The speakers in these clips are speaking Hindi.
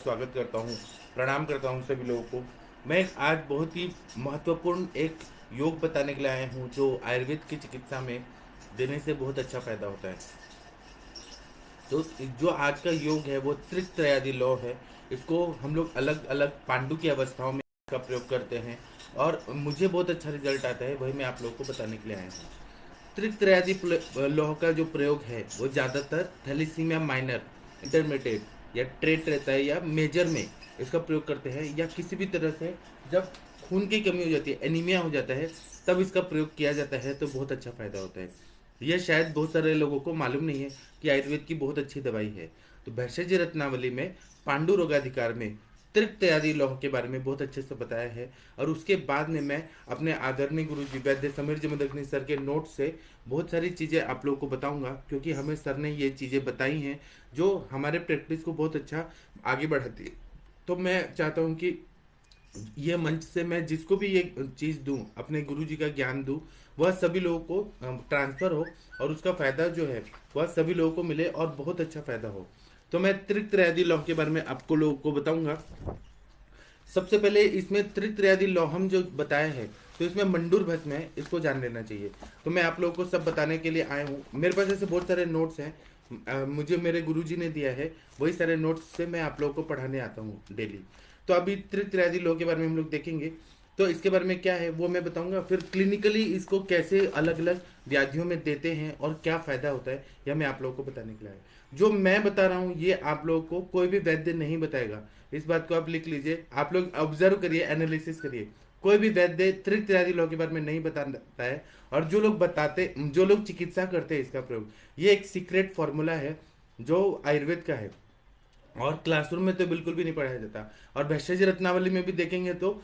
स्वागत करता हूँ। प्रणाम करता हूँ सभी लोगों को। मैं आज बहुत ही महत्वपूर्ण एक योग बताने के लिए आया हूँ जो आयुर्वेद की चिकित्सा में देने से बहुत अच्छा फायदा होता है। तो जो आज का योग है वो त्रित्रयादि लौ है। इसको हम लोग अलग अलग पांडु की अवस्थाओं में का प्रयोग करते हैं और मुझे बहुत अच्छा रिजल्ट आता है, वही मैं आप लोगों को बताने के लिए आया हूँ। त्रित्रयादि लौह का जो प्रयोग है वो ज़्यादातर थैलीसीमिया माइनर, इंटरमीडिएट या ट्रेट रहता है या मेजर में इसका प्रयोग करते हैं, या किसी भी तरह से जब खून की कमी हो जाती है, एनीमिया हो जाता है, तब इसका प्रयोग किया जाता है तो बहुत अच्छा फायदा होता है। यह शायद बहुत सारे लोगों को मालूम नहीं है कि आयुर्वेद की बहुत अच्छी दवाई है। तो भैषज रत्नावली में पांडु रोगाधिकार में त्रिक्त आदि लौह के बारे में बहुत अच्छे से बताया है। और उसके बाद में मैं अपने आदरणीय गुरु जी वैद्य समीर जमदग्नि सर के नोट से बहुत सारी चीज़ें आप लोगों को बताऊंगा, क्योंकि हमें सर ने ये चीज़ें बताई हैं जो हमारे प्रैक्टिस को बहुत अच्छा आगे बढ़ाती है। तो मैं चाहता हूँ कि ये मंच से मैं जिसको भी ये चीज़ दूं, अपने गुरु जी का ज्ञान दूं, वह सभी लोगों को ट्रांसफ़र हो और उसका फ़ायदा जो है वह सभी लोगों को मिले और बहुत अच्छा फ़ायदा हो। तो मैं त्रित्रयादि लौह के बारे में आपको लोगों को बताऊंगा। सबसे पहले इसमें त्रित्रयादि लौहम जो बताया है, तो इसमें मंडूर भस्म है, इसको जान लेना चाहिए। तो मैं आप लोगों को सब बताने के लिए आया हूँ। मेरे पास ऐसे बहुत सारे नोट्स हैं, मुझे मेरे गुरुजी ने दिया है, वही सारे नोट्स से मैं आप लोगों को पढ़ाने आता हूँ डेली। तो अभी त्रित्रयादि लौह के बारे में हम लोग देखेंगे। तो इसके बारे में क्या है वो मैं बताऊंगा, फिर क्लिनिकली इसको कैसे अलग अलग व्याधियों में देते हैं और क्या फायदा होता है, यह मैं आप लोगों को बताने के लिए आया। जो मैं बता रहा हूँ ये आप लोगों को कोई भी वैद्य नहीं बताएगा। इस बात को आप लिख लीजिए, आप लोग ऑब्जर्व करिए, एनालिसिस करिए। कोई भी वैद्य त्रित्यादि लौ के बारे में नहीं बताता है। और जो लोग बताते, जो लोग चिकित्सा करते हैं इसका प्रयोग, ये एक सीक्रेट फॉर्मूला है जो आयुर्वेद का है और क्लासरूम में तो बिल्कुल भी नहीं पढ़ाया जाता। और भैषज रत्नावली में भी देखेंगे तो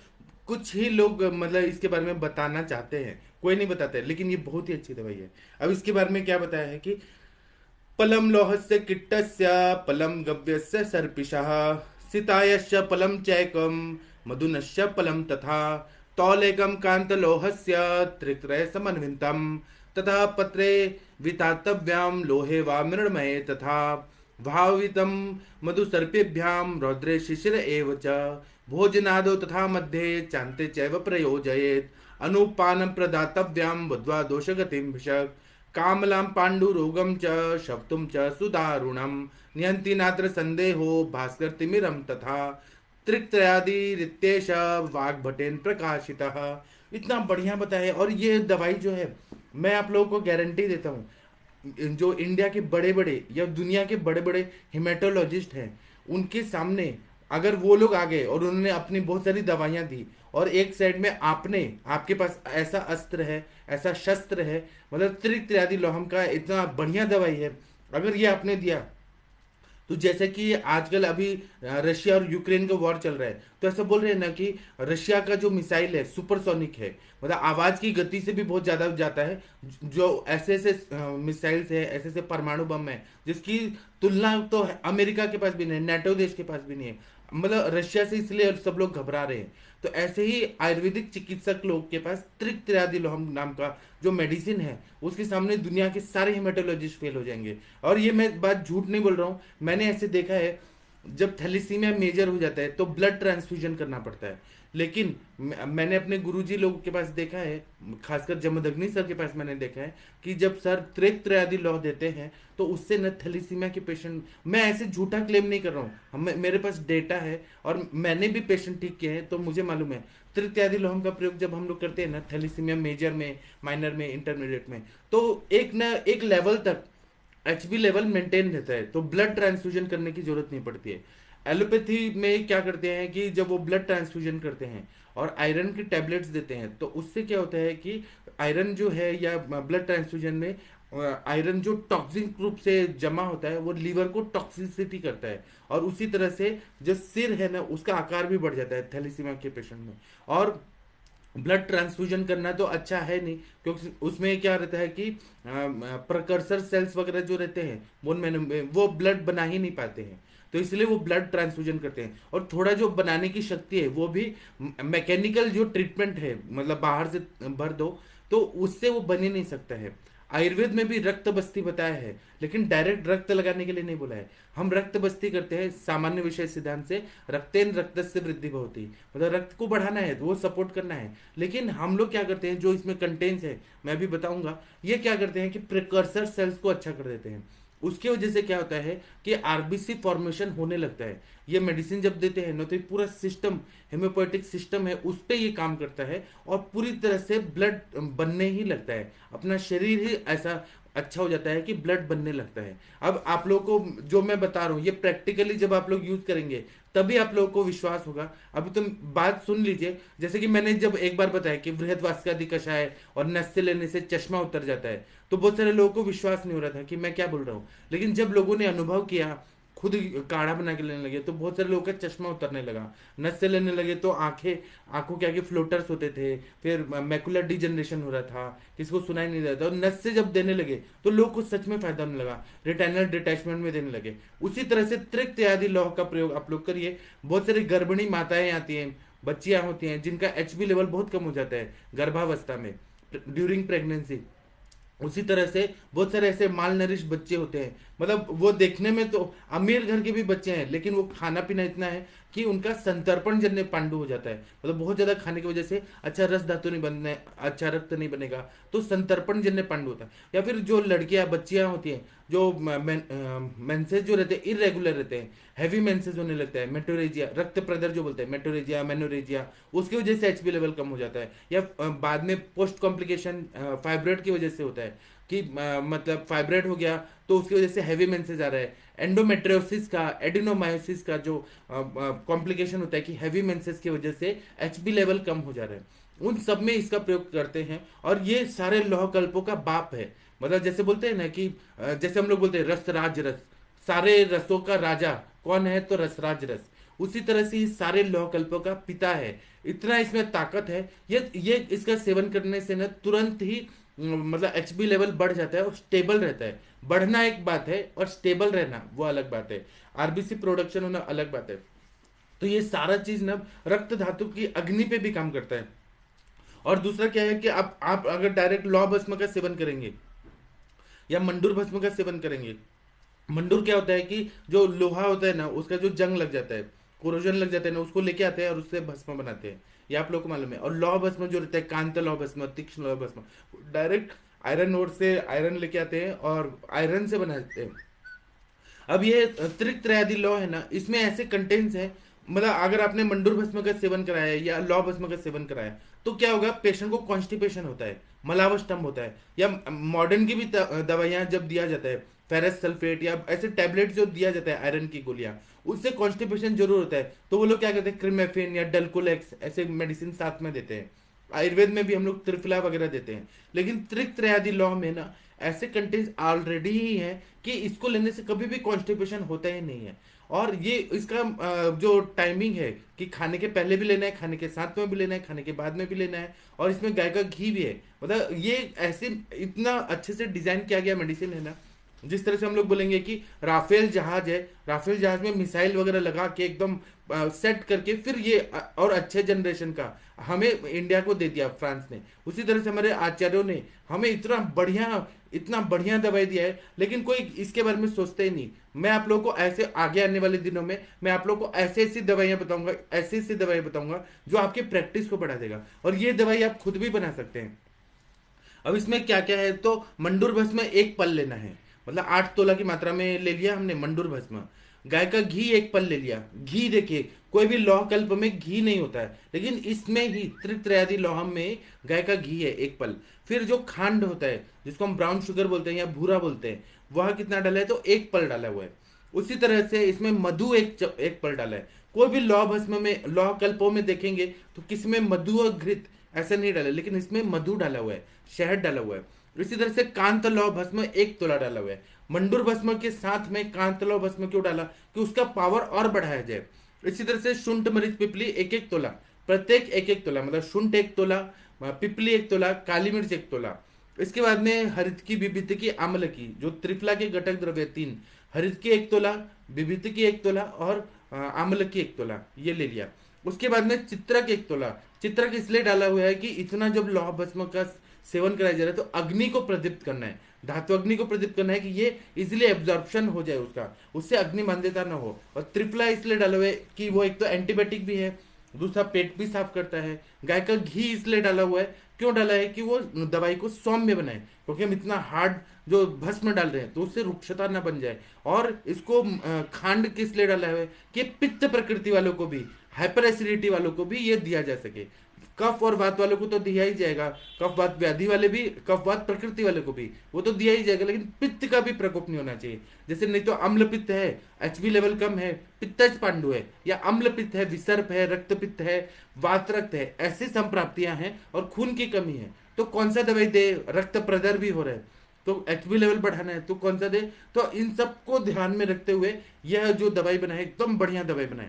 कुछ ही लोग मतलब इसके बारे में बताना चाहते हैं, कोई नहीं बताते, लेकिन ये बहुत ही अच्छी दवाई है। अब इसके बारे में क्या बताया है कि पलम लोहस्य किट्टस्य पलम गव्यस्य सर्पिषः सितायश्च पलम चैकम मधुनश्च पलम तथा तौलेकम कांतलोहस्य त्रित्रय समन्वितम तथा पत्रे वितातव्याम लोहे वा मृण्मये तथा भावितम मधुसर्पेभ्याम रौद्रे शिशिर एव च भोजनादौ तथा मध्ये चान्ते चैव प्रयोजयेत् अनुपानं प्रदातव्याम बुद्ध्वा दोषगतिं भिषक् कामलां पाण्डुरोगं च शब्दुं च सुदारुणं नियन्ति नात्र संदेहो भास्कर तिमिरं तथा त्रित्रयादि रित्येश वाग्भटेन प्रकाशितः। इतना बढ़िया बताया। और ये दवाई जो है, मैं आप लोगों को गारंटी देता हूँ, जो इंडिया के बड़े बड़े या दुनिया के बड़े बड़े हिमेटोलॉजिस्ट हैं, उनके सामने अगर वो लोग आ गए और उन्होंने अपनी बहुत सारी दवाइयां दी और एक साइड में आपने, आपके पास ऐसा अस्त्र है, ऐसा शस्त्र है, मतलब त्रित्यादि लोहम का इतना बढ़िया दवाई है, अगर ये आपने दिया, तो जैसे कि आजकल अभी रशिया और यूक्रेन का वॉर चल रहा है, तो ऐसा बोल रहे हैं ना कि रशिया का जो मिसाइल है सुपरसोनिक है, मतलब आवाज की गति से भी बहुत ज्यादा जाता है। जो ऐसे ऐसे मिसाइल्स है, ऐसे ऐसे परमाणु बम है जिसकी तुलना तो अमेरिका के पास भी नहीं, नेटो देश के पास भी नहीं है, मतलब रशिया से, इसलिए सब लोग घबरा रहे हैं। तो ऐसे ही आयुर्वेदिक चिकित्सक लोग के पास त्रित्यादि लोहम नाम का जो मेडिसिन है, उसके सामने दुनिया के सारे हेमेटोलॉजिस्ट फेल हो जाएंगे। और ये मैं बात झूठ नहीं बोल रहा हूँ, मैंने ऐसे देखा है, जब थैलीसीमिया मेजर हो जाता है तो ब्लड ट्रांसफ्यूजन करना पड़ता है। लेकिन मैंने अपने गुरुजी लोगों के पास देखा है, खासकर जमदग्नि सर के पास मैंने देखा है कि जब सर त्रित्रयादि लौह देते हैं तो उससे न थैलीसीमिया के पेशेंट, मैं ऐसे झूठा क्लेम नहीं कर रहा हूँ, हम मेरे पास डेटा है और मैंने भी पेशेंट ठीक किए हैं, तो मुझे मालूम है त्रित्यादि लोहम का प्रयोग जब हम लोग करते हैं ना, थैलीसीमिया मेजर में, माइनर में, इंटरमीडिएट में, तो एक न एक लेवल तक एचबी लेवल मेंटेन रहता है, तो ब्लड ट्रांसफ्यूजन करने की जरूरत नहीं पड़ती है। एलोपैथी में क्या करते हैं कि जब वो ब्लड ट्रांसफ्यूजन करते हैं और आयरन की टैबलेट्स देते हैं, तो उससे क्या होता है कि आयरन जो है, या ब्लड ट्रांसफ्यूजन में आयरन जो टॉक्सिक रूप से जमा होता है वो लीवर को टॉक्सिसिटी करता है, और उसी तरह से जो सिर है ना उसका आकार भी बढ़ जाता है थैलीसीमिया के पेशेंट में। और ब्लड ट्रांसफ्यूजन करना तो अच्छा है नहीं, क्योंकि उसमें क्या रहता है कि प्रकर्सर सेल्स वगैरह जो रहते हैं बोन मैनो में, वो ब्लड बना ही नहीं पाते हैं, तो इसलिए वो ब्लड ट्रांसफ्यूजन करते हैं। और थोड़ा जो बनाने की शक्ति है वो भी मैकेनिकल जो ट्रीटमेंट है, मतलब बाहर से भर दो, तो उससे वो बन ही नहीं सकता है। आयुर्वेद में भी रक्त बस्ती बताया है, लेकिन डायरेक्ट रक्त लगाने के लिए नहीं बोला है। हम रक्त बस्ती करते हैं सामान्य विषय सिद्धांत से, रक्तेन रक्तस्य वृद्धि होती, मतलब रक्त को बढ़ाना है, वो सपोर्ट करना है। लेकिन हम लोग क्या करते हैं, जो इसमें कंटेंट्स है मैं भी बताऊंगा, ये क्या करते हैं कि प्रिकर्सर सेल्स को अच्छा कर देते हैं। उसकी वजह से क्या होता है कि आरबीसी फॉर्मेशन होने लगता है। ये मेडिसिन जब देते हैं ना, तो ये पूरा सिस्टम, हेमोपोएटिक सिस्टम है, उस पर ये काम करता है और पूरी तरह से ब्लड बनने ही लगता है। अपना शरीर ही ऐसा अच्छा हो जाता है कि ब्लड बनने लगता है। अब आप लोगों को जो मैं बता रहा हूँ, ये प्रैक्टिकली जब आप लोग यूज करेंगे तभी आप लोगों को विश्वास होगा। अभी तुम बात सुन लीजिए, जैसे कि मैंने जब एक बार बताया कि बृहदवास्कादि कषाय और नस्य लेने से चश्मा उतर जाता है, तो बहुत सारे लोगों को विश्वास नहीं हो रहा था कि मैं क्या बोल रहा हूँ। लेकिन जब लोगों ने अनुभव किया, खुद काढ़ा बना के लेने लगे, तो बहुत सारे लोगों का चश्मा उतरने लगा। नस से लेने लगे तो आंखों के आगे फ्लोटर्स होते थे, फिर मैकुलर डिजनरेशन हो रहा था, किसी को सुनाई नहीं देता था। और नस से जब देने लगे तो लोग को सच में फायदा होने लगा, रिटाइनल डिटैचमेंट में देने लगे। उसी तरह से त्रिक्त आदि लौह का प्रयोग आप लोग करिए। बहुत सारी गर्भिणी माताएं आती हैं, बच्चियां होती हैं जिनका एचबी लेवल बहुत कम हो जाता है गर्भावस्था में, ड्यूरिंग प्रेगनेंसी। उसी तरह से बहुत सारे ऐसे माल नरिश बच्चे होते हैं, मतलब वो देखने में तो अमीर घर के भी बच्चे हैं, लेकिन वो खाना पीना इतना है कि उनका संतर्पण जन्य पांडु हो जाता है। मतलब बहुत ज्यादा खाने की वजह से अच्छा रस धातु नहीं बनने, अच्छा रक्त नहीं बनेगा, तो संतर्पण जन्य पांडु होता है। या फिर जो लड़कियां बच्चियां होती हैं, जो मेंसेस जो रहते हैं इरेगुलर रहते हैं, हैवी मेंसेस होने लगता है, मेटोरेजिया, रक्त प्रदर जो बोलते हैं, मेटोरेजिया मेनोरेजिया, उसकी वजह से एचबी लेवल कम हो जाता है। या बाद में पोस्ट कॉम्प्लिकेशन फाइब्रॉइड की वजह से होता है कि मतलब फाइब्रॉइड हो गया तो उसकी वजह से हैवी मेंसेस आ रहा है। एंडोमेट्रियोसिस का, एडिनोमायोसिस का जो कॉम्प्लिकेशन होता है कि हैवी मेंसेस की वजह से एचबी लेवल कम हो जा रहा है, उन सब में इसका प्रयोग करते हैं। और ये सारे लौह कल्पों का बाप है। मतलब जैसे बोलते हैं ना कि जैसे हम लोग बोलते हैं रसराज रस, सारे रसों का राजा कौन है, तो रसराज रस। उसी तरह से इस सारे लौह कल्पों का पिता है। इतना इसमें ताकत है, ये इसका सेवन करने से ना तुरंत ही मतलब एचबी लेवल बढ़ जाता है और स्टेबल रहता है। बढ़ना एक बात है और स्टेबल रहना वो अलग बात है, आरबीसी प्रोडक्शन होना अलग बात है। तो ये सारा चीज ना रक्त धातु की अग्नि पे भी काम करता है। और दूसरा क्या है कि आप अगर डायरेक्ट लौह भस्म का सेवन करेंगे या मंडूर भस्म का सेवन करेंगे, मंडूर क्या होता है कि जो लोहा होता है ना, उसका जो जंग लग जाता है, कोरोजन लग जाता है ना, उसको लेके आते हैं और उससे भस्म बनाते हैं, ये आप लोग को मालूम है। और लौह भस्म जो रहता है, कांत लौह भस्म, तीक्ष्ण लौह भस्म, डायरेक्ट आयरन ओर से आयरन लेके आते हैं और आयरन से बनाते हैं। अब ये त्रिक त्रयादि लौ है ना, इसमें ऐसे कंटेंट्स हैं, मतलब अगर आपने मंडूर भस्म का सेवन कराया है या लौ भस्म का सेवन कराया, तो क्या होगा, पेशेंट को कॉन्स्टिपेशन होता है, मलावष्टम होता है। या मॉडर्न की भी दवाइयां जब दिया जाता है, फेरस सल्फेट या ऐसे टैबलेट जो दिया जाता है आयरन की गोलियां, उससे कॉन्स्टिपेशन जरूर होता है, तो वो लोग क्या कहते हैं, क्रिमेफिन या डल्कोलेक्स ऐसे मेडिसिन साथ में देते हैं। आयुर्वेद में भी हम लोग त्रिफला वगैरह देते हैं। लेकिन त्रिक त्रयादि लौ में ना ऐसे कंटेंट्स ऑलरेडी ही हैं कि इसको लेने से कभी भी कॉन्स्टिपेशन होता ही नहीं है। और ये इसका जो टाइमिंग है कि खाने के पहले भी लेना है, खाने के साथ में भी लेना है, खाने के बाद में भी लेना है, और इसमें गाय का घी भी है। मतलब ये ऐसे इतना अच्छे से डिजाइन किया गया मेडिसिन है ना, जिस तरह से हम लोग बोलेंगे कि राफेल जहाज है, राफेल जहाज में मिसाइल वगैरह लगा के एकदम सेट करके फिर ये और अच्छे जनरेशन का हमें इंडिया को दे दिया फ्रांस ने। उसी तरह से हमारे आचार्यों ने हमें इतना बढ़िया दवाई दिया है, लेकिन कोई इसके बारे में सोचते ही नहीं। मैं आप लोगों को ऐसे आगे आने वाले दिनों में मैं आप लोगों को ऐसी ऐसी दवाइयां बताऊंगा, ऐसी ऐसी दवाइयां बताऊंगा जो आपके प्रैक्टिस को बढ़ा देगा। और ये दवाई आप खुद भी बना सकते हैं। अब इसमें क्या क्या है, तो मंडूर भस्म एक पल लेना है, मतलब 8 तोला की मात्रा में ले लिया हमने मंडूर भस्म। गाय का घी एक पल ले लिया। घी देखिए, कोई भी लौह कल्प में घी नहीं होता है, लेकिन इसमें ही त्रित्रयादि लौहम में गाय का घी है एक पल। फिर जो खांड होता है, जिसको हम ब्राउन शुगर बोलते हैं या भूरा बोलते हैं, वह कितना डाला है, तो एक पल डाला हुआ है। उसी तरह से इसमें मधु एक पल डाला है। कोई भी लौह भस्म में, लौह कल्पों में देखेंगे तो किसी में मधु और घृत ऐसा नहीं डाला, लेकिन इसमें मधु डाला हुआ है, शहद डाला हुआ है। इसी तरह से कांत लौह भस्म 1 तोला डाला हुआ है। मंडूर भस्म के साथ में कांत लौह भस्म क्यों डाला, कि उसका पावर और बढ़ाया जाए। इसी तरह से शुंठ मरीच पिपली 1-1 तोला, प्रत्येक 1-1 तोला, मतलब शुंठ 1 तोला, पिपली 1 तोला, काली मिर्च 1 तोला। इसके बाद में हरित की, विभित की, आम्ल की, जो त्रिफला के घटक द्रव्य 3, हरित की 1 तोला, विभित की 1 तोला और आम्ल की 1 तोला, ये ले लिया। उसके बाद में चित्रक 1 तोला। चित्रक इसलिए डाला हुआ है कि इतना जब लौह भस्म का सेवन कराया जा रहा है, तो अग्नि को प्रदीप्त करना है, धातु अग्नि को प्रदीप्त करना है कि ये इजिली एब्जॉर्प्शन हो जाए उसका, उससे अग्नि बाध्यता ना हो। और त्रिफला इसलिए डाला हुआ है कि वो एक तो एंटीबायोटिक भी है, दूसरा पेट भी साफ करता है। गाय का घी इसलिए डाला हुआ है, क्यों डाला है कि वो दवाई को सौम्य बनाए, क्योंकि हम इतना हार्ड जो भस्म डाल रहे हैं तो उससे रुक्षता ना बन जाए। और इसको खांड किस लिए डाला है कि पित्त प्रकृति वालों को भी, हाइपर एसिडिटी वालों को भी ये दिया जा सके। कफ और वात वालों को तो दिया ही जाएगा, कफ वात व्याधि वाले भी, कफ वात प्रकृति वाले को भी वो तो दिया ही जाएगा, लेकिन पित्त का भी प्रकोप नहीं होना चाहिए। जैसे नहीं तो अम्ल पित्त है, एचबी लेवल कम है, पित्तज पांडु है, या अम्ल पित्त है, विसर्प है, रक्त पित्त है, वात रक्त है, ऐसी संप्राप्तियां हैं और खून की कमी है, तो कौन सा दवाई दे? रक्त प्रदर भी हो रहा है तो एचबी लेवल बढ़ाना है तो कौन सा दे? तो इन सबको ध्यान में रखते हुए यह जो दवाई बनाए एकदम बढ़िया दवाई बनाए।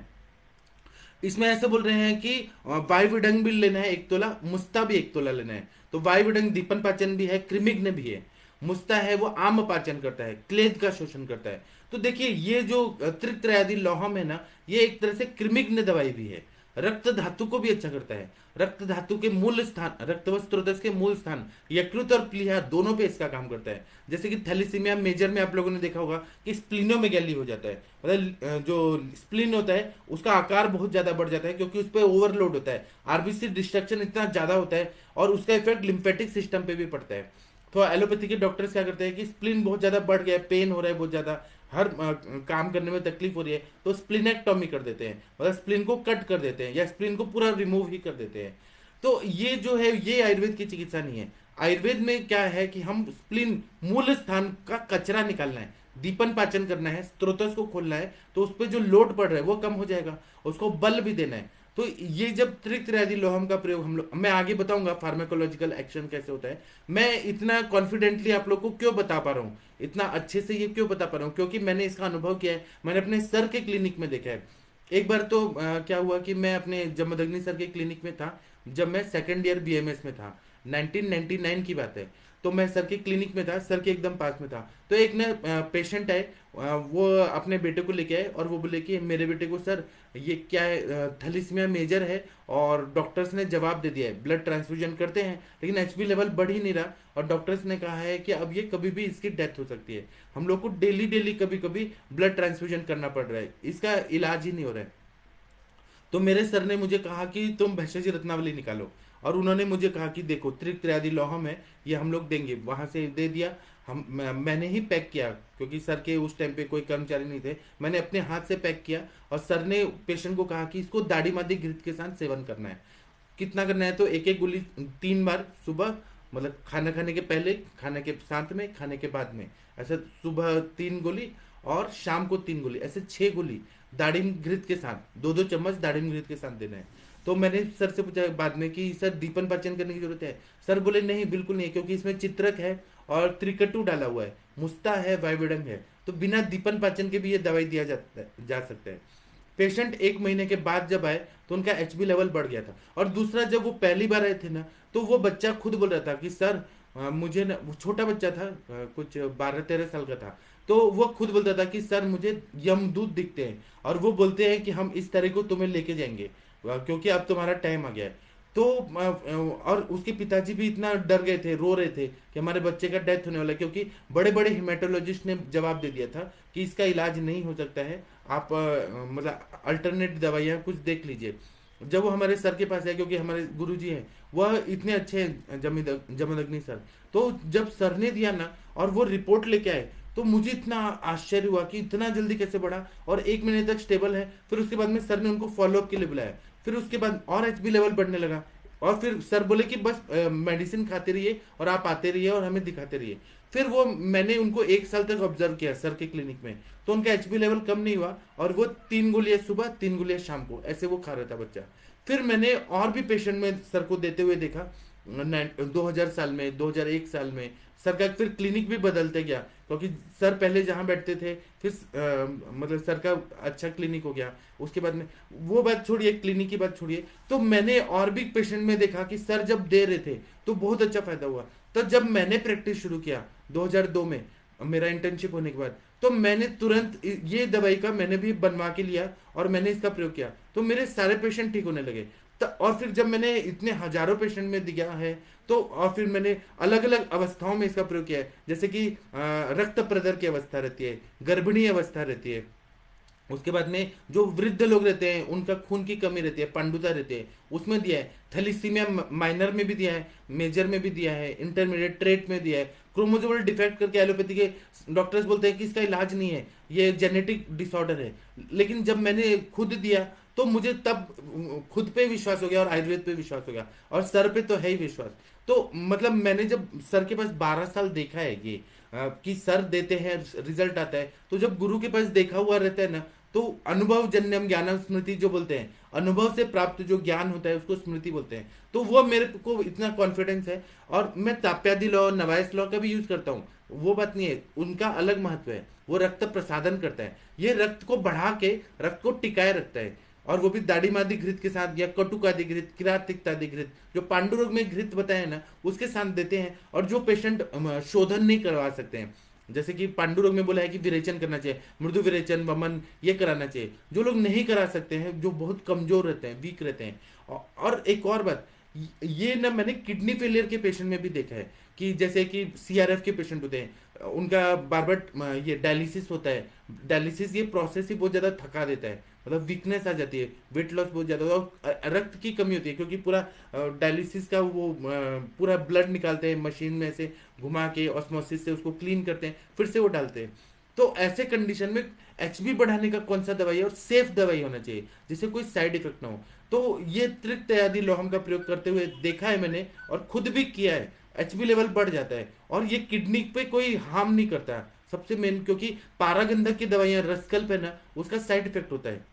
इसमें ऐसे बोल रहे हैं कि वायुविडंग भी लेना है 1 तोला, मुस्ता भी 1 तोला लेना है। तो वायुविडंग दीपन पाचन भी है, क्रिमिग्न भी है। मुस्ता है वो आम पाचन करता है, क्लेद का शोषण करता है। तो देखिए ये जो त्रित्रयादि लौहम है ना, ये एक तरह से क्रिमिग्न दवाई भी है, रक्त धातु को भी अच्छा करता है। रक्त धातु के मूल स्थान, रक्त व स्त्रोतस के मूल स्थान यकृत और प्लीहा दोनों पे इसका काम करता है। जैसे कि थैलीसीमिया मेजर में आप लोगों ने देखा होगा कि स्प्लिनोमेगैली हो जाता है, मतलब जो स्प्लिन होता है उसका आकार बहुत ज्यादा बढ़ जाता है, क्योंकि उस पर ओवरलोड होता है, आरबीसी डिस्ट्रक्शन इतना ज्यादा होता है, और उसका इफेक्ट लिम्फेटिक सिस्टम पे भी पड़ता है। तो एलोपैथी के डॉक्टर्स क्या करते हैं कि स्प्लिन बहुत ज्यादा बढ़ गया है, पेन हो रहा है बहुत ज्यादा, हर काम करने में तकलीफ हो रही है, तो स्प्लिनेक्टॉमी कर देते हैं, मतलब स्प्लिन को कट कर देते हैं या स्प्लिन को पूरा रिमूव ही कर देते हैं। तो ये जो है ये आयुर्वेद की चिकित्सा नहीं है। आयुर्वेद में क्या है कि हम स्प्लिन मूल स्थान का कचरा निकालना है, दीपन पाचन करना है, स्त्रोतस को खोलना है, तो उस पर जो लोड पड़ रहा है वो कम हो जाएगा, उसको बल भी देना है। तो ये जब त्रित्रयादि लोहम का प्रयोग हम लोग, मैं आगे बताऊंगा फार्माकोलॉजिकल एक्शन कैसे होता है। मैं इतना कॉन्फिडेंटली आप लोग को क्यों बता पा रहा हूँ, इतना अच्छे से ये क्यों बता पा रहा हूँ, क्योंकि मैंने इसका अनुभव किया है, मैंने अपने सर के क्लिनिक में देखा है। एक बार तो क्या हुआ कि मैं अपने जमदग्नि सर के क्लिनिक में था, जब मैं सेकेंड ईयर बीएमएस में था, 1999 की बात है। तो मैं सर के क्लिनिक में था, सर के एकदम पास में था। तो एक ना पेशेंट है, वो अपने बेटे को लेके आए और वो बोले कि मेरे बेटे को सर ये क्या है, थैलीसीमिया मेजर है, और डॉक्टर्स ने जवाब दे दिया है, ब्लड ट्रांसफ्यूजन करते हैं लेकिन एचबी लेवल बढ़ ही नहीं रहा, और डॉक्टर्स ने कहा है कि अब ये कभी भी इसकी डेथ हो सकती है, हम लोग को डेली डेली कभी कभी ब्लड ट्रांसफ्यूजन करना पड़ रहा है, इसका इलाज ही नहीं हो रहा है। तो मेरे सर ने मुझे कहा कि तुम भेषज रत्नावली निकालो, और उन्होंने मुझे कहा कि देखो त्रित्रयादि लौहम है, ये हम लोग देंगे, वहां से दे दिया। मैंने ही पैक किया, क्योंकि सर के उस टाइम पे कोई कर्मचारी नहीं थे, मैंने अपने हाथ से पैक किया, और सर ने पेशेंट को कहा कि इसको दाढ़ी मादी घृत के साथ सेवन करना है। कितना करना है? तो एक एक गोली 3 बार सुबह, मतलब खाना खाने के पहले, खाने के साथ में, खाने के बाद में, ऐसा सुबह 3 गोली और शाम को 3 गोली, ऐसे 6 गोली दाड़िम घृत के साथ, 2-2 चम्मच दाड़िम घृत के साथ देना है। तो मैंने सर से पूछा बाद में कि सर दीपन पाचन करने की जरूरत है? सर बोले नहीं, बिल्कुल नहीं, क्योंकि इसमें चित्रक है और त्रिकटु डाला हुआ है, मुस्ता है, वायुविडंग है, तो बिना दीपन पाचन के भी ये दवाई दिया जा सकता है। पेशेंट 1 महीने के बाद जब आए तो उनका एचबी लेवल बढ़ गया था। और दूसरा, जब वो पहली बार आए थे ना, तो वो बच्चा खुद बोल रहा था कि सर मुझे ना, वो छोटा बच्चा था, कुछ 12-13 साल का था, तो वो खुद बोलता था कि सर मुझे यमदूत दिखते हैं, और वो बोलते हैं कि हम इस तरह को तुम्हें लेके जाएंगे, क्योंकि अब तुम्हारा टाइम आ गया है। तो और उसके पिताजी भी इतना डर गए थे, रो रहे थे कि हमारे बच्चे का डेथ होने वाला है, क्योंकि बड़े बड़े हिमेटोलॉजिस्ट ने जवाब दे दिया था कि इसका इलाज नहीं हो सकता है, आप मतलब अल्टरनेट दवाइयाँ कुछ देख लीजिए। जब वो हमारे सर के पास आए, क्योंकि हमारे गुरुजी हैं वह इतने अच्छे हैं, जमदग्नि सर, तो जब सर ने दिया ना और वो रिपोर्ट लेके आए, तो मुझे इतना आश्चर्य हुआ कि इतना जल्दी कैसे बढ़ा, और 1 महीने तक स्टेबल है। फिर उसके बाद में सर ने उनको फॉलोअप के लिए बुलाया, फिर उसके बाद और एचबी लेवल बढ़ने लगा, और फिर सर बोले कि बस मेडिसिन खाते रहिए और आप आते रहिए और हमें दिखाते रहिए। फिर वो मैंने उनको 1 साल तक ऑब्जर्व किया सर के क्लिनिक में, तो उनका एचबी लेवल कम नहीं हुआ, और वो 3 गोलियां सुबह 3 गोलियां शाम को ऐसे वो खा रहा था बच्चा। फिर मैंने और भी पेशेंट में सर को देते हुए देखा, 2000 साल में, 2001 साल में सर का फिर क्लिनिक भी बदलते गया, क्योंकि सर पहले जहाँ बैठते थे, फिर मतलब सर का अच्छा क्लिनिक हो गया। उसके बाद में वो बात छोड़िए, क्लिनिक की बात छोड़िए, तो मैंने और भी पेशेंट में देखा कि सर जब दे रहे थे तो बहुत अच्छा फायदा हुआ। तो जब मैंने प्रैक्टिस शुरू किया 2002 में, मेरा इंटर्नशिप होने के बाद, तो मैंने तुरंत ये दवाई का मैंने भी बनवा के लिया और मैंने इसका प्रयोग किया, तो मेरे सारे पेशेंट ठीक होने लगे। और फिर जब मैंने इतने हजारों पेशेंट में दिया है, तो और फिर मैंने अलग अलग अवस्थाओं में इसका प्रयोग किया है, जैसे कि रक्त प्रदर की अवस्था रहती है, गर्भिणी अवस्था रहती है, उसके बाद में जो वृद्ध लोग रहते हैं उनका खून की कमी रहती है, पांडुता रहती है, उसमें दिया है। थैलीसीमिया माइनर में भी दिया है, मेजर में भी दिया है, इंटरमीडिएट ट्रेट में दिया है। क्रोमोसोमल डिफेक्ट करके एलोपैथी के डॉक्टर्स बोलते हैं कि इसका इलाज नहीं है, ये जेनेटिक डिसऑर्डर है। लेकिन जब मैंने खुद दिया तो मुझे तब खुद पे विश्वास हो गया और आयुर्वेद पे विश्वास हो गया, और सर पे तो है ही विश्वास। तो मतलब मैंने जब सर के पास 12 साल देखा है ये कि सर देते हैं, रिजल्ट आता है, तो जब गुरु के पास देखा हुआ रहता है ना, तो अनुभव जन्यम ज्ञानम स्मृति जो बोलते हैं, अनुभव से प्राप्त जो ज्ञान होता है उसको स्मृति बोलते हैं। तो वो मेरे को इतना कॉन्फिडेंस है। और मैं ताप्यादी लॉ, नवायस लॉ का भी यूज करता हूँ, वो बात नहीं है, उनका अलग महत्व है। वो रक्त प्रसादन करता है, ये रक्त को बढ़ा के रक्त को टिकाए रखता है। और वो भी दाढ़ीमादी घृत के साथ, या कटुकादि घृत, किरातिकतादि घृत, जो पांडु रोग में घृत बताया ना, उसके साथ देते हैं। और जो पेशेंट शोधन नहीं करवा सकते हैं, जैसे कि पांडु रोग में बोला है कि विरेचन करना चाहिए, मृदु विरेचन, वमन ये कराना चाहिए, जो लोग नहीं करा सकते हैं, जो बहुत कमजोर रहते हैं, वीक रहते हैं। और एक और बात, ये ना मैंने किडनी फेलियर के पेशेंट में भी देखा है, कि जैसे कि सीआरएफ के पेशेंट होते हैं, उनका बार बार ये डायलिसिस होता है। डायलिसिस ये प्रोसेस ही बहुत ज्यादा थका देता है, मतलब वीकनेस आ जाती है, वेट लॉस बहुत ज्यादा होता है, और रक्त की कमी होती है, क्योंकि पूरा डायलिसिस का वो पूरा ब्लड निकालते हैं मशीन में से घुमा के, ऑस्मोसिस से उसको क्लीन करते हैं, फिर से वो डालते हैं। तो ऐसे कंडीशन में एचबी बढ़ाने का कौन सा दवाई है, और सेफ दवाई होना चाहिए जिससे कोई साइड इफेक्ट ना हो। तो ये त्रिक्त आदि लोहम का प्रयोग करते हुए देखा है मैंने, और खुद भी किया है। एचबी लेवल बढ़ जाता है, और ये किडनी पे कोई हार्म नहीं करता, सबसे मेन, क्योंकि पारागंधक की दवाइयां रसकल्प है ना, उसका साइड इफेक्ट होता है।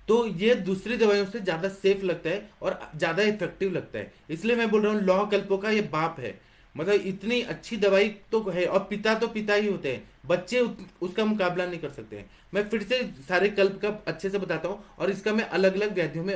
तो ये दूसरी दवाइयों से ज्यादा सेफ लगता है और ज्यादा इफेक्टिव लगता है, इसलिए मैं बोल रहा हूँ लौह कल्पों का ये बाप है। मतलब इतनी अच्छी दवाई तो है, और पिता तो पिता ही होते हैं, बच्चे उसका मुकाबला नहीं कर सकते हैं। मैं फिर से सारे कल्प का अच्छे से बताता हूँ, और इसका मैं अलग अलग व्याधियों में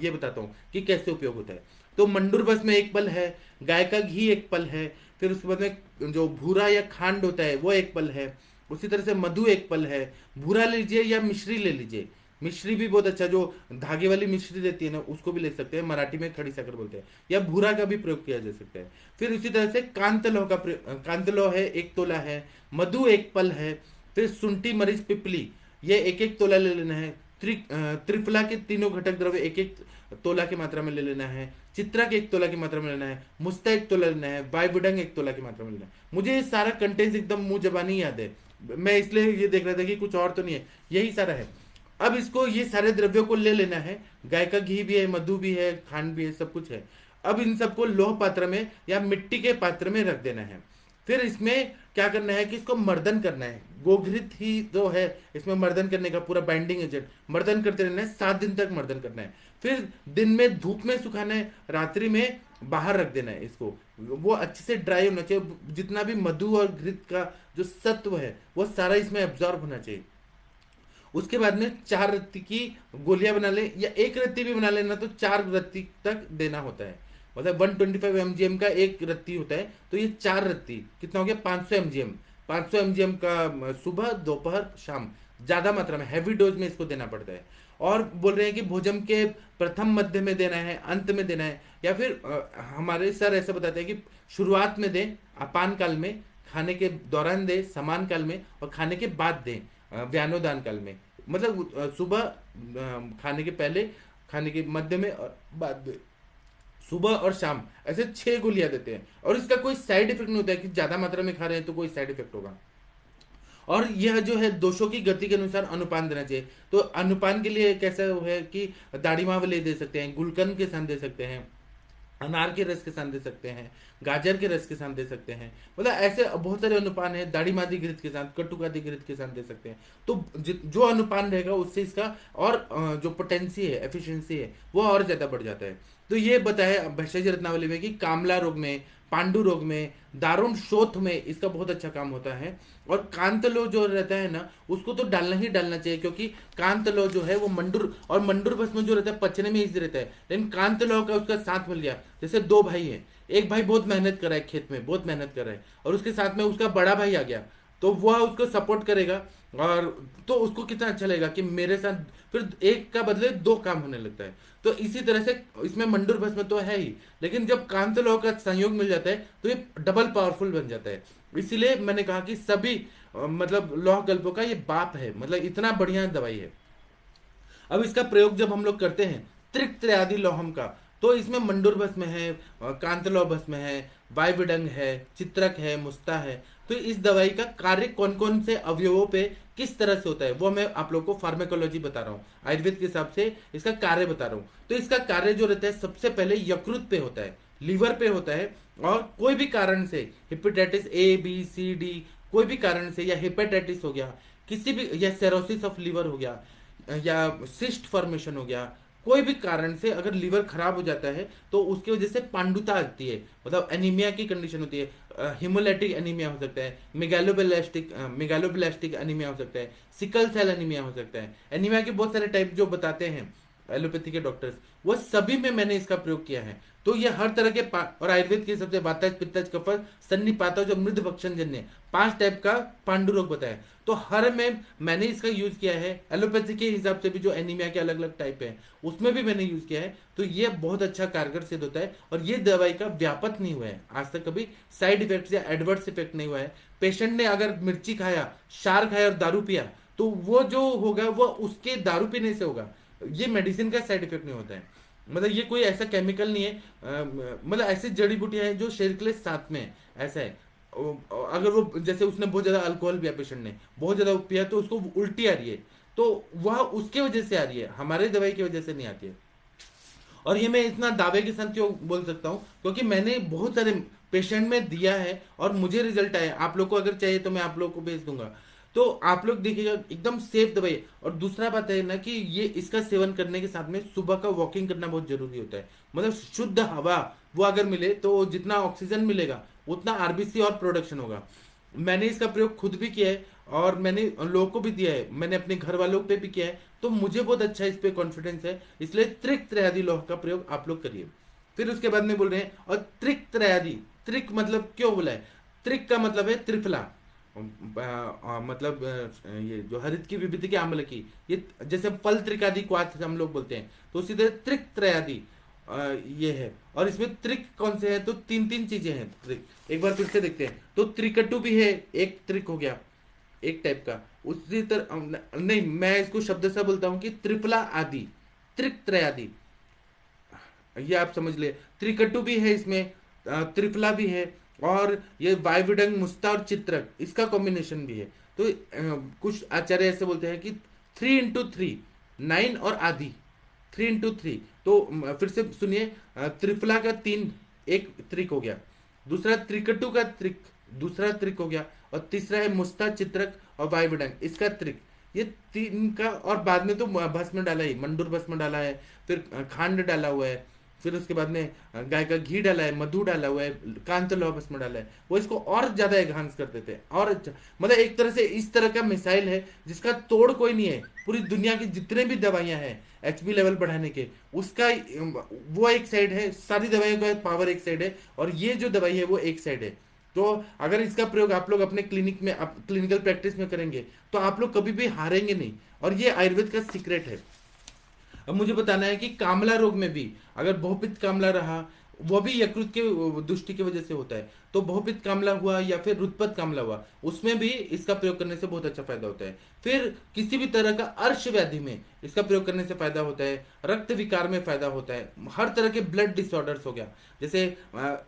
ये बताता हूँ कि कैसे उपयोग होता है। तो मंडूर बस में एक पल है, गाय का घी एक पल है, फिर उसके बाद में जो भूरा या खांड होता है वो एक पल है, उसी तरह से मधु एक पल है। भूरा ले लीजिए या मिश्री ले लीजिए, मिश्री भी बहुत अच्छा, जो धागे वाली मिश्री रहती है ना, उसको भी ले सकते हैं, मराठी में खड़ी साकर बोलते हैं, या भूरा का भी प्रयोग किया जा सकता है। फिर उसी तरह से कांतलौह का कांतलौह है, एक तोला है। मधु एक पल है। फिर सुंठी, मरीच, पिपली, ये एक एक तोला ले लेना है। त्रिफला के तीनों घटक द्रव्य एक एक तोला की मात्रा में ले लेना है। चित्रा के एक तोला की मात्रा में लेना है। मुस्ता एक तोला लेना है। वायुडंग एक तोला की मात्रा में लेना है। मुझे ये सारा कंटेंट्स एकदम मुंह जबानी याद है, मैं इसलिए ये देख रहा था कि कुछ और तो नहीं है, यही सारा है। अब इसको, ये सारे द्रव्यों को ले लेना है। गाय का घी भी है, मधु भी है, खांड भी है, सब कुछ है। अब इन सबको लोह पात्र में या मिट्टी के पात्र में रख देना है। फिर इसमें क्या करना है कि इसको मर्दन करना है। गोघृत ही तो है इसमें मर्दन करने का पूरा बाइंडिंग एजेंट, मर्दन करते रहना है, 7 दिन तक मर्दन करना है। फिर दिन में धूप में सुखाना है, रात्रि में बाहर रख देना है इसको, वो अच्छे से ड्राई होना चाहिए। जितना भी मधु और घृत का जो सत्व है वो सारा इसमें एब्जॉर्ब होना चाहिए। उसके बाद में 4 रत्ती की गोलियां बना ले, या 1 रत्ती भी बना लेना, तो 4 रत्ती तक देना होता है। मतलब 125 mgm का 1 रत्ती होता है, तो ये 4 रत्ती कितना हो गया, 500 mgm। 500 mgm का सुबह, दोपहर, शाम, ज्यादा मात्रा में हैवी डोज में इसको देना पड़ता है। और बोल रहे हैं कि भोजन के प्रथम मध्य में देना है, अंत में देना है, या फिर हमारे सर ऐसा बताते हैं कि शुरुआत में दें, अपान काल में, खाने के दौरान दें, समान काल में, और खाने के बाद दें, व्यानोदान काल में। मतलब सुबह, खाने के पहले, खाने के मध्य में, और बाद में, सुबह और शाम, ऐसे 6 गोलियां देते हैं। और इसका कोई साइड इफेक्ट नहीं होता है कि ज्यादा मात्रा में खा रहे हैं तो कोई साइड इफेक्ट होगा। और यह जो है दोषों की गति के अनुसार अनुपान देना चाहिए। तो अनुपान के लिए कैसा है कि दाढ़ी मावले दे सकते हैं, गुलकंद के साथ दे सकते हैं, अनार के रस के साथ दे सकते हैं, गाजर के रस के साथ दे सकते हैं। मतलब ऐसे बहुत सारे अनुपान है। दाढ़ी मादी घृत के साथ, कटुकादि घृत के साथ दे सकते हैं। तो जो अनुपान रहेगा उससे इसका और जो पोटेंसी है, एफिशिएंसी है, वो और ज्यादा बढ़ जाता है। तो ये बताया भेषज रत्नावली में कि कामला रोग में, पांडु रोग में, दारुण शोथ में इसका बहुत अच्छा काम होता है। और कांतलो जो रहता है ना, उसको तो डालना ही डालना चाहिए, क्योंकि कांतलो जो है वो मंडूर, और मंडूर भस्म जो रहता है पचने में इजी रहता है, लेकिन कांतलो का उसका साथ मिल गया। जैसे 2 भाई है, एक भाई बहुत मेहनत कर रहा है, खेत में बहुत मेहनत कर रहा है, और उसके साथ में उसका बड़ा भाई आ गया, तो वह उसको सपोर्ट करेगा। और तो उसको कितना अच्छा लगेगा कि मेरे साथ फिर एक का बदले दो काम होने लगता है। तो इसी तरह से इसमें मंडूर भस्म तो है ही, लेकिन जब कांत लौह का संयोग मिल जाता है तो ये डबल पावरफुल बन जाता है। इसीलिए मैंने कहा कि सभी मतलब लौह कल्पों का ये बाप है, मतलब इतना बढ़िया दवाई है। अब इसका प्रयोग जब हम लोग करते हैं त्रिक्त्र्यादि लोहम का, तो इसमें मंडूर भस्म है, कांतलौह भस्म है, वायविडंग है, चित्रक है, मुस्ता है। तो इस दवाई का कार्य कौन कौन से अवयवों पे किस तरह से होता है वो मैं आप लोग को फार्मेकोलॉजी बता रहा हूँ, आयुर्वेद के हिसाब से इसका कार्य बता रहा हूँ। तो इसका कार्य जो रहता है सबसे पहले यकृत पे होता है, लीवर पे होता है। और कोई भी कारण से hepatitis A B C D, कोई भी कारण से, या हेपेटाइटिस हो गया किसी भी, या सेरोसिस ऑफ लीवर हो गया, या सिस्ट फॉर्मेशन हो गया, कोई भी कारण से अगर लीवर खराब हो जाता है तो उसकी वजह से पांडुता आती है, मतलब एनीमिया की कंडीशन होती है। हिमोलैटिक एनीमिया हो सकता है, मेगालोब्लास्टिक एनीमिया हो सकता है, सिकल सेल एनीमिया हो सकता है। एनीमिया के बहुत सारे टाइप जो बताते हैं एलोपैथी के डॉक्टर्स, वो सभी में मैंने इसका प्रयोग किया है। तो ये हर तरह के और आयुर्वेद के सबसे वातज पित्तज कफज सन्निपातज जो मृद भक्षण जन्य 5 टाइप का पांडु रोग बताया, तो हर में मैंने इसका यूज किया है। एलोपैथी के हिसाब से भी जो एनीमिया के अलग अलग टाइप है उसमें भी मैंने यूज किया है। तो ये बहुत अच्छा कारगर सिद्ध होता है, और ये दवाई का व्यापक नहीं हुआ है आज तक, कभी साइड इफेक्ट या एडवर्स इफेक्ट नहीं हुआ है। पेशेंट ने अगर मिर्ची खाया, शार खाया और दारू पिया, तो वो जो होगा वो उसके दारू पीने से होगा, ये मेडिसिन का साइड इफेक्ट नहीं होता है। मतलब ये कोई ऐसा केमिकल नहीं है, मतलब ऐसी जड़ी बूटियां हैं जो शरीर के लिए साथ में है, ऐसा है। अगर वो जैसे उसने बहुत ज्यादा अल्कोहल पिया, पेशेंट ने बहुत ज्यादा पिया तो उसको उल्टी आ रही है, तो वह उसके वजह से आ रही है, हमारे दवाई की वजह से नहीं आती है। और ये मैं इतना दावे के साथ क्यों बोल सकता हूँ, क्योंकि मैंने बहुत सारे पेशेंट में दिया है और मुझे रिजल्ट आया। आप लोग को अगर चाहिए तो मैं आप लोग को भेज दूंगा, तो आप लोग देखिएगा एकदम सेफ दवाई है। और दूसरा बात है ना कि ये इसका सेवन करने के साथ में सुबह का वॉकिंग करना बहुत जरूरी होता है, मतलब शुद्ध हवा वो अगर मिले तो जितना ऑक्सीजन मिलेगा उतना आरबीसी और प्रोडक्शन होगा। मैंने इसका प्रयोग खुद भी किया है और मैंने लोगों को भी दिया है, मैंने अपने घर वालों पे भी किया है, तो मुझे बहुत अच्छा इस पे कॉन्फिडेंस है। इसलिए त्रिक त्रयादि लोह का प्रयोग आप लोग करिए। फिर उसके बाद में बोल रहे हैं, और त्रिक त्रयादि, त्रिक मतलब क्यों बोला है, त्रिक का मतलब है त्रिफला, मतलब ये जो हरित की विभूति के आम्ल की, ये जैसे फल त्रिकादि क्वाथ हम लोग बोलते हैं, तो उसी तरह त्रिक त्रयादि ये है। और इसमें त्रिक कौन से है, तो तीन तीन चीजें हैं त्रिक, एक बार फिर से देखते हैं। तो त्रिकटु भी है, एक त्रिक हो गया एक टाइप का। उसी तरह नहीं, मैं इसको शब्द से बोलता हूं कि त्रिफला आदि, त्रिक त्रयादि, ये आप समझ ले। त्रिकटु भी है इसमें, त्रिफला भी है, और ये वायविडंग मुस्ता और चित्रक इसका कॉम्बिनेशन भी है। तो कुछ आचार्य ऐसे बोलते हैं कि 3 into 3, 9 और आदि, 3 into 3। तो फिर से सुनिए, त्रिफला का 3 एक त्रिक हो गया, दूसरा त्रिकटु का त्रिक दूसरा त्रिक हो गया, और तीसरा है मुस्ता चित्रक और वायविडंग इसका त्रिक, ये तीन का। और बाद में तो भस्म डाला ही, मंडूर भस्म डाला है, फिर खांड डाला हुआ है, फिर उसके बाद में गाय का घी डाला है, मधु डाला हुआ है, कांतलौह भस्म डाला है, वो इसको और ज्यादा एनहांस कर देते हैं। और अच्छा, मतलब एक तरह से इस तरह का मिसाइल है जिसका तोड़ कोई नहीं है। पूरी दुनिया की जितने भी दवाइयां हैं एचपी लेवल बढ़ाने के, उसका वो एक साइड है, सारी दवाइयों का पावर एक साइड है, और ये जो दवाई है वो एक साइड है। तो अगर इसका प्रयोग आप लोग अपने क्लिनिक में, क्लिनिकल प्रैक्टिस में करेंगे तो आप लोग कभी भी हारेंगे नहीं, और ये आयुर्वेद का सीक्रेट है। अब मुझे बताना है कि कामला रोग में भी अगर बहुपित्त कामला रहा, वो भी यकृत के दुष्टि की वजह से होता है, तो बहुपित्त कामला हुआ या फिर रुत्पत कामला हुआ, उसमें भी इसका प्रयोग करने से बहुत अच्छा फायदा होता है। फिर किसी भी तरह का अर्श व्याधि में इसका प्रयोग करने से फायदा होता है, रक्त विकार में फायदा होता है, हर तरह के ब्लड डिसऑर्डर्स हो गया, जैसे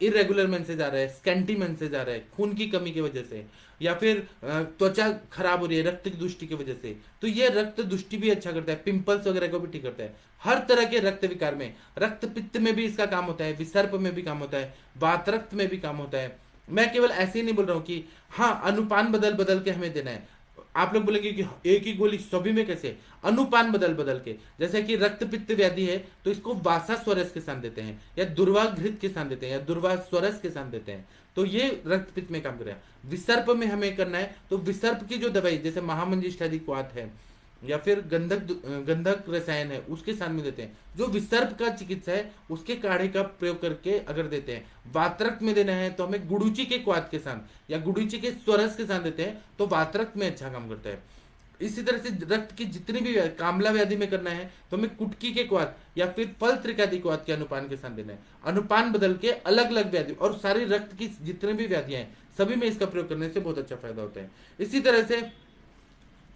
इरेगुलर मेंसेज आ रहा है, स्कैंटी मेंसेज आ रहा है खून की कमी की वजह से, या फिर त्वचा खराब हो रही है रक्त की दुष्टि की वजह से, तो ये रक्त दुष्टि भी अच्छा करता है, पिंपल्स वगैरह को भी ठीक करता है। हर तरह के रक्त विकार में, रक्त पित्त में भी इसका काम होता है, विसर्प में भी काम होता है, वात रक्त में भी काम होता है। मैं केवल ऐसे ही नहीं बोल रहा हूं कि हाँ अनुपान बदल बदल के हमें देना है। आप लोग बोलेंगे कि एक ही गोली सभी में कैसे, अनुपान बदल बदल के, जैसे कि रक्त पित्त व्याधि है तो इसको वासा स्वरस के साथ देते हैं, या दुर्वा घृत के साथ देते हैं, या दुर्वा स्वरस के साथ देते हैं, तो ये रक्त पित्त में काम करेगा। विसर्प में हमें करना है तो विसर्प की जो दवाई जैसे महामंजिष्ठादि क्वाथ है, या फिर गंधक रसायन है, उसके साथ में देते हैं। जो विसर्प का चिकित्सा है उसके काढ़े का प्रयोग करके अगर देते हैं, वातरक्त में देना है तो हमें गुडुचि के क्वाथ के साथ या गुडुचि के स्वरस के साथ देते हैं, तो वातरक्त में अच्छा काम करता है। इसी तरह से रक्त की जितनी भी कामला व्याधि में करना है तो हमें कुटकी के क्वाथ या फिर फल त्रिकादि क्वाथ के अनुपान के साथ देना है। अनुपान बदल के अलग अलग व्याधि और सारी रक्त की जितनी भी व्याधियां हैं सभी में इसका प्रयोग करने से बहुत अच्छा फायदा होता है। इसी तरह से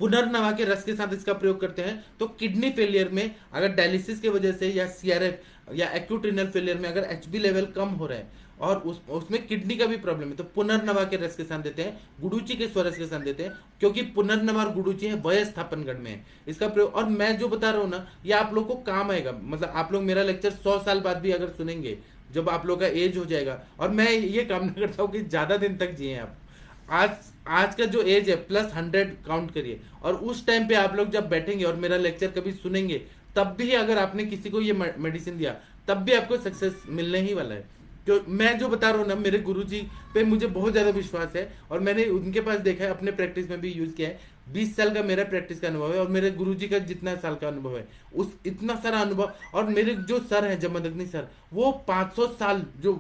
पुनर्नवा के रस के साथ इसका प्रयोग करते हैं तो किडनी फेलियर में अगर डायलिसिस की वजह से या सीआरएफ या एक्यूट रिनल फेलियर में अगर एचबी लेवल कम हो रहा है और उसमें किडनी का भी प्रॉब्लम है तो पुनर्नवा के रस के साथ देते हैं, गुडुचि के स्वरस के साथ देते हैं, क्योंकि पुनर्नवा और गुडुचि है वय स्थापन गण में है इसका प्रयोग। और मैं जो बता रहा हूँ ना ये आप लोग को काम आएगा, मतलब आप लोग मेरा लेक्चर 100 साल बाद भी अगर सुनेंगे जब आप लोग का एज हो जाएगा, और मैं ये कामना करता हूँ कि ज्यादा दिन तक जिए आप। आज आज का जो एज है +100 काउंट करिए, और उस टाइम पे आप लोग जब बैठेंगे और मेरा लेक्चर कभी सुनेंगे तब भी अगर आपने किसी को ये मेडिसिन दिया तब भी आपको सक्सेस मिलने ही वाला है। जो मैं जो बता रहा हूँ ना मेरे गुरुजी पे मुझे बहुत ज्यादा विश्वास है और मैंने उनके पास देखा है, अपने प्रैक्टिस में भी यूज किया है। 20 साल का मेरा प्रैक्टिस का अनुभव है और मेरे गुरुजी का जितना साल का अनुभव है उस इतना सारा अनुभव। और मेरे जो सर हैं जमदग्नि सर, वो 500 साल जो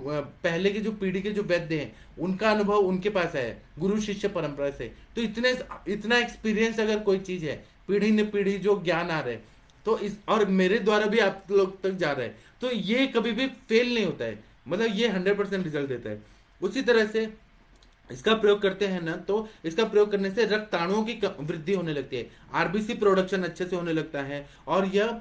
पहले की जो पीढ़ी के जो वैद्य हैं उनका अनुभव उनके पास है गुरु शिष्य परंपरा से। तो इतना एक्सपीरियंस अगर कोई चीज है, पीढ़ी ने पीढ़ी जो ज्ञान आ रहा है तो इस, और मेरे द्वारा भी आप लोग तक जा रहा है तो ये कभी भी फेल नहीं होता है, मतलब ये 100% रिजल्ट देता है। उसी तरह से इसका प्रयोग करते हैं ना तो इसका प्रयोग करने से रक्ताणुओं की वृद्धि होने लगती है, आरबीसी प्रोडक्शन अच्छे से होने लगता है। और यह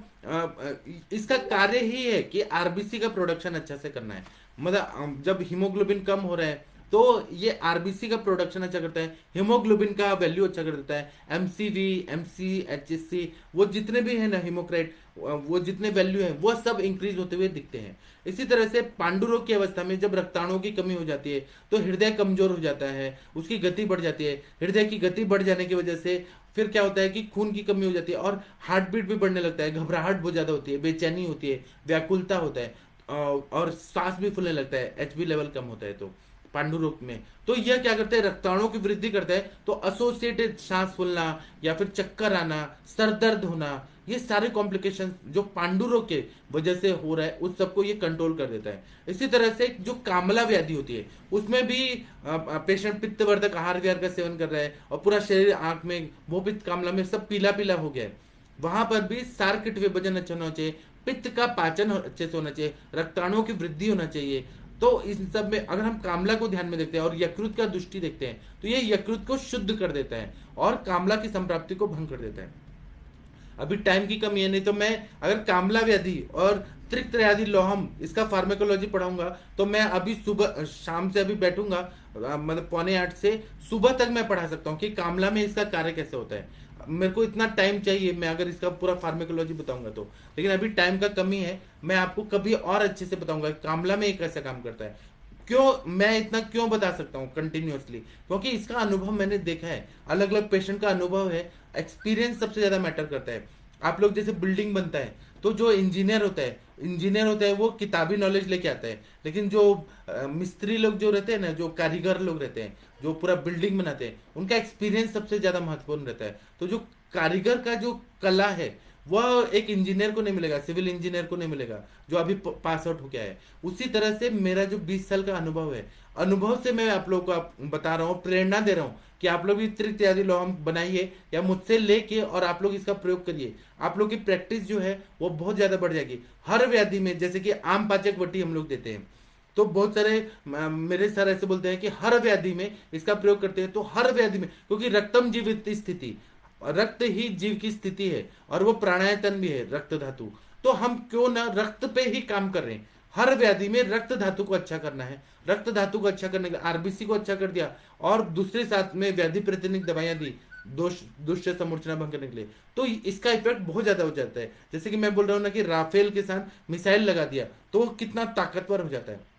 इसका कार्य ही है कि आरबीसी का प्रोडक्शन अच्छा से करना है, मतलब जब हीमोग्लोबिन कम हो रहा है तो ये आरबीसी का प्रोडक्शन अच्छा करता है, हीमोग्लोबिन का वैल्यू अच्छा कर देता है, एमसीवी एमसी एचएससी वो जितने भी है ना हीमोक्राइट वो जितने वैल्यू है वो सब इंक्रीज होते हुए दिखते हैं। इसी तरह से पांडु रोग की अवस्था में जब रक्ताणुओं की कमी हो जाती है तो हृदय कमजोर हो जाता है, उसकी गति बढ़ जाती है। हृदय की गति बढ़ जाने की वजह से फिर क्या होता है कि खून की कमी हो जाती है और हार्ट बीट भी बढ़ने लगता है, घबराहट बहुत ज्यादा होती है, बेचैनी होती है, व्याकुलता होता है और सांस भी फूलने लगता है, एचबी लेवल कम होता है तो पांडु रोग में। तो यह क्या करते हैं रक्ताणुओं की वृद्धि करता है तो एसोसिएटेड सांस फूलना या फिर चक्कर आना, सर दर्द होना, ये सारे कॉम्प्लिकेशन जो पांडु रोग के वजह से हो रहा है उस सबको ये कंट्रोल कर देता है। इसी तरह से जो कामला व्याधि होती है उसमें भी पेशेंट पित्तवर्धक आहार विहार का सेवन कर रहा है और पूरा शरीर आंख में वो पित्त कामला में सब पीला पीला हो गया है, वहां पर भी सार्किट विभाजन अच्छा होना चाहिए, पित्त का पाचन अच्छे से होना चाहिए, रक्ताणुओं की वृद्धि होना चाहिए। तो इस सब में अगर हम कामला को ध्यान में देखते हैं और यकृत का दृष्टि देखते हैं तो ये यकृत को शुद्ध कर देता है और कामला की संप्राप्ति को भंग कर देता है। अभी टाइम की कमी है, नहीं तो मैं अगर कामला व्याधि और त्रिक्त्रयादि लोहम इसका फार्मेकोलॉजी पढ़ाऊंगा तो मैं अभी सुबह शाम से अभी बैठूंगा मतलब 7:45 से सुबह तक मैं पढ़ा सकता हूँ कि कामला में इसका कार्य कैसे होता है। मेरे को इतना टाइम चाहिए मैं अगर इसका पूरा फार्मेकोलॉजी बताऊंगा तो, लेकिन अभी टाइम का कमी है। मैं आपको कभी और अच्छे से बताऊंगा कामला में एक कैसा काम करता है। क्यों मैं इतना क्यों बता सकता हूँ कंटिन्यूअसली, क्योंकि इसका अनुभव मैंने देखा है, अलग अलग पेशेंट का अनुभव है, एक्सपीरियंस सबसे ज्यादा मैटर करता है। आप लोग जैसे बिल्डिंग बनता है तो जो इंजीनियर होता है वो किताबी नॉलेज लेके आता है, लेकिन जो मिस्त्री लोग जो रहते हैं ना, जो कारीगर लोग रहते हैं जो पूरा बिल्डिंग बनाते हैं उनका एक्सपीरियंस सबसे ज्यादा महत्वपूर्ण रहता है। तो जो कारीगर का जो कला है वह एक इंजीनियर को नहीं मिलेगा, सिविल इंजीनियर को नहीं मिलेगा जो अभी पास आउट हो गया है। उसी तरह से मेरा जो 20 साल का अनुभव है, अनुभव से मैं आप लोगों को बता रहा हूँ, प्रेरणा दे रहा हूँ कि आप लोग भी त्रिक्त्रयादि लोहम बनाइए या मुझसे लेके और आप लोग इसका प्रयोग करिए। आप लोग की प्रैक्टिस जो है वो बहुत ज्यादा बढ़ जाएगी। हर व्याधि में जैसे कि आम पाचक वटी हम लोग देते हैं तो बहुत सारे मेरे सर ऐसे बोलते हैं कि हर व्याधि में इसका प्रयोग करते हैं, तो हर व्याधि में, क्योंकि रक्तम जीवित स्थिति, रक्त ही जीव की स्थिति है और वो प्राणायतन भी है रक्त धातु। तो हम क्यों ना रक्त पे ही काम कर रहे हैं, हर व्याधि में रक्त धातु को अच्छा करना है, रक्त धातु को अच्छा करने के आरबीसी को अच्छा कर दिया और दूसरे साथ में व्याधि प्रतिनिक दवाइयां दी दुष्ट समूर्छना भंग करने के लिए, तो इसका इफेक्ट बहुत ज्यादा हो जाता है। जैसे कि मैं बोल रहा हूं ना कि राफेल के साथ मिसाइल लगा दिया तो वो कितना ताकतवर हो जाता है।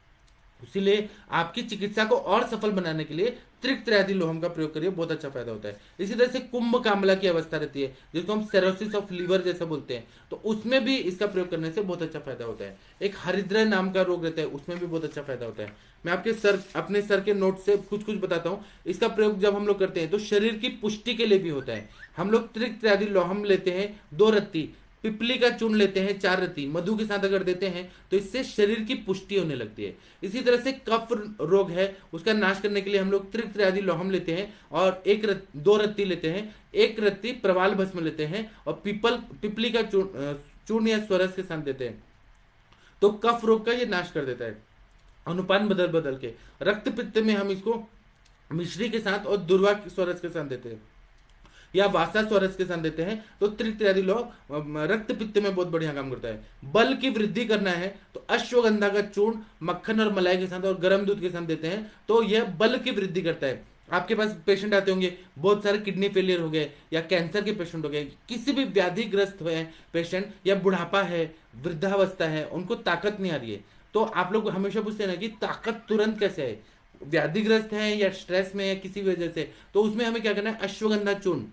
इसीलिए आपकी चिकित्सा को और सफल बनाने के लिए त्रिक्त्रयादि लोहम का प्रयोग करिए, बहुत अच्छा फायदा होता है। इसी तरह से कुंभ कामला की अवस्था रहती है जिसको हम सेरोसिस ऑफ लीवर जैसा बोलते हैं, तो उसमें भी इसका प्रयोग करने से बहुत अच्छा फायदा होता है। एक हरिद्रा नाम का रोग रहता है उसमें भी बहुत अच्छा फायदा होता है। मैं अपने सर के नोट से कुछ कुछ बताता हूँ। इसका प्रयोग जब हम लोग करते हैं तो शरीर की पुष्टि के लिए भी होता है। हम लोग त्रिक्त्रयादि लोहम लेते हैं 2 रत्ती पिपली का चूर्ण लेते हैं 4 रत्ती, मधु के साथ अगर देते हैं तो इससे शरीर की पुष्टि होने लगती है। इसी तरह से कफ रोग है, उसका नाश करने के लिए हम लोग त्रिक्त्र आदि लोहम लेते हैं और 2 रत्ती लेते हैं, 1 रत्ती प्रवाल भस्म लेते हैं और पिपली का चूर्ण या स्वरस के साथ देते हैं, तो कफ रोग का ये नाश कर देता है। अनुपान बदल बदल के रक्त पित्त में हम इसको मिश्री के साथ और दुर्वा स्वरस के साथ देते हैं या वासा स्वरस के साथ देते हैं, तो त्रित्यादि लोह रक्त पित्त में बहुत बढ़िया काम करता है। बल की वृद्धि करना है तो अश्वगंधा का चूर्ण मक्खन और मलाई के साथ और गर्म दूध के साथ देते हैं, तो यह बल की वृद्धि करता है। आपके पास पेशेंट आते होंगे, बहुत सारे किडनी फेलियर हो गए या कैंसर के पेशेंट हो गए, किसी भी व्याधिग्रस्त हुए हैं पेशेंट, या बुढ़ापा है, वृद्धावस्था है, उनको ताकत नहीं आ रही है, तो आप लोग हमेशा पूछते हैं ना कि ताकत तुरंत कैसे है, व्याधिग्रस्त है या स्ट्रेस में है किसी वजह से, तो उसमें हमें क्या करना है, अश्वगंधा चूर्ण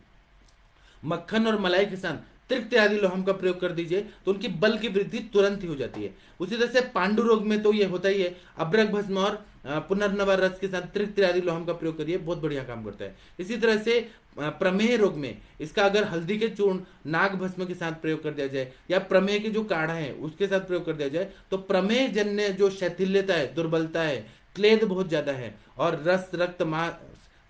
मक्खन और मलाई के साथ त्रिक्त आदि लोहम का प्रयोग कर दीजिए, तो उनकी बल की वृद्धि तुरंत ही हो जाती है। उसी तरह से पांडु रोग में तो ये होता ही है, अब्रक भस्म और पुनर्नवा रस के साथ त्रिक्त आदि लोहम का प्रयोग करिए, बहुत बढ़िया काम करता है। इसी तरह से प्रमेह रोग में इसका अगर हल्दी के चूर्ण नाग भस्म के साथ प्रयोग कर दिया जाए या प्रमेह के जो काढ़ा है उसके साथ प्रयोग कर दिया जाए, तो प्रमेह जन्य जो शैथिल्यता है, दुर्बलता है, क्लेद बहुत ज्यादा है और रस रक्त मांस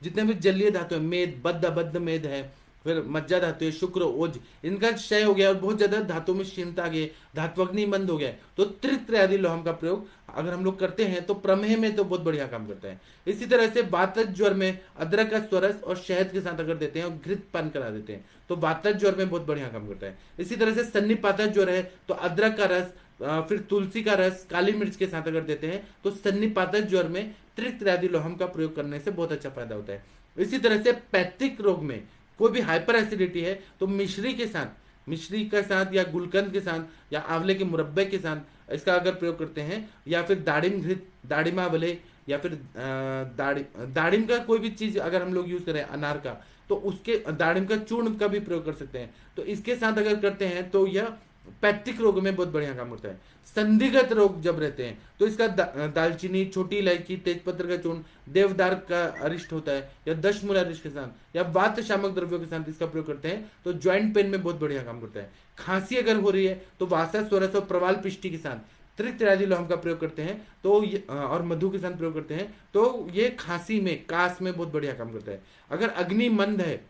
जितने भी जलीय धातु है, मेद बद्ध अबद्ध मेद है, फिर मज्जा धातु है, शुक्र ओज, इनका क्षय हो गया और बहुत ज्यादा धातु में क्षीणता आ गई, धात्वग्नि बंद हो गया, तो त्रित्र आदि लोहम का प्रयोग अगर हम लोग करते हैं तो प्रमेह में तो बहुत बढ़िया काम करता है। इसी तरह से वातज ज्वर में अदरक का स्वरस और शहद के साथ अगर देते हैं और घृत पान करा देते हैं तो वातज ज्वर में बहुत बढ़िया काम करता है। इसी तरह से सन्निपातज ज्वर है तो अदरक का रस फिर तुलसी का रस काली मिर्च के साथ अगर देते हैं तो सन्निपातज ज्वर में त्रित्र आदि लोहम का प्रयोग करने से बहुत अच्छा फायदा होता है। इसी तरह से पैथिक रोग में कोई भी हाइपर एसिडिटी है तो मिश्री के साथ या गुलकंद के साथ या आंवले के मुरब्बे के साथ इसका अगर प्रयोग करते हैं, या फिर दाड़िम घृत, दाड़िमावले, या फिर दाड़िम का कोई भी चीज अगर हम लोग यूज करें अनार का, तो उसके दाड़िम का चूर्ण का भी प्रयोग कर सकते हैं, तो इसके साथ अगर करते हैं तो यह पैथिक रोग में बहुत बढ़िया काम होता है। संधिगत रोग जब रहते हैं तो इसका दालचीनी, छोटी इलायची, तेजपत्र का चूर्ण, देवदार का अरिष्ट होता है या दशमूल अरिष्ट के साथ या वात शामक द्रव्यों के साथ इसका प्रयोग करते हैं तो ज्वाइंट पेन में बहुत बढ़िया काम करता है। खांसी अगर हो रही है तो वासा स्वरस और प्रवाल पिष्टि के साथ त्रिक्त आदि लोहम का प्रयोग करते हैं तो और मधु के साथ प्रयोग करते हैं तो ये खांसी में, कास में बहुत बढ़िया काम करता है। अगर अग्नि मंद है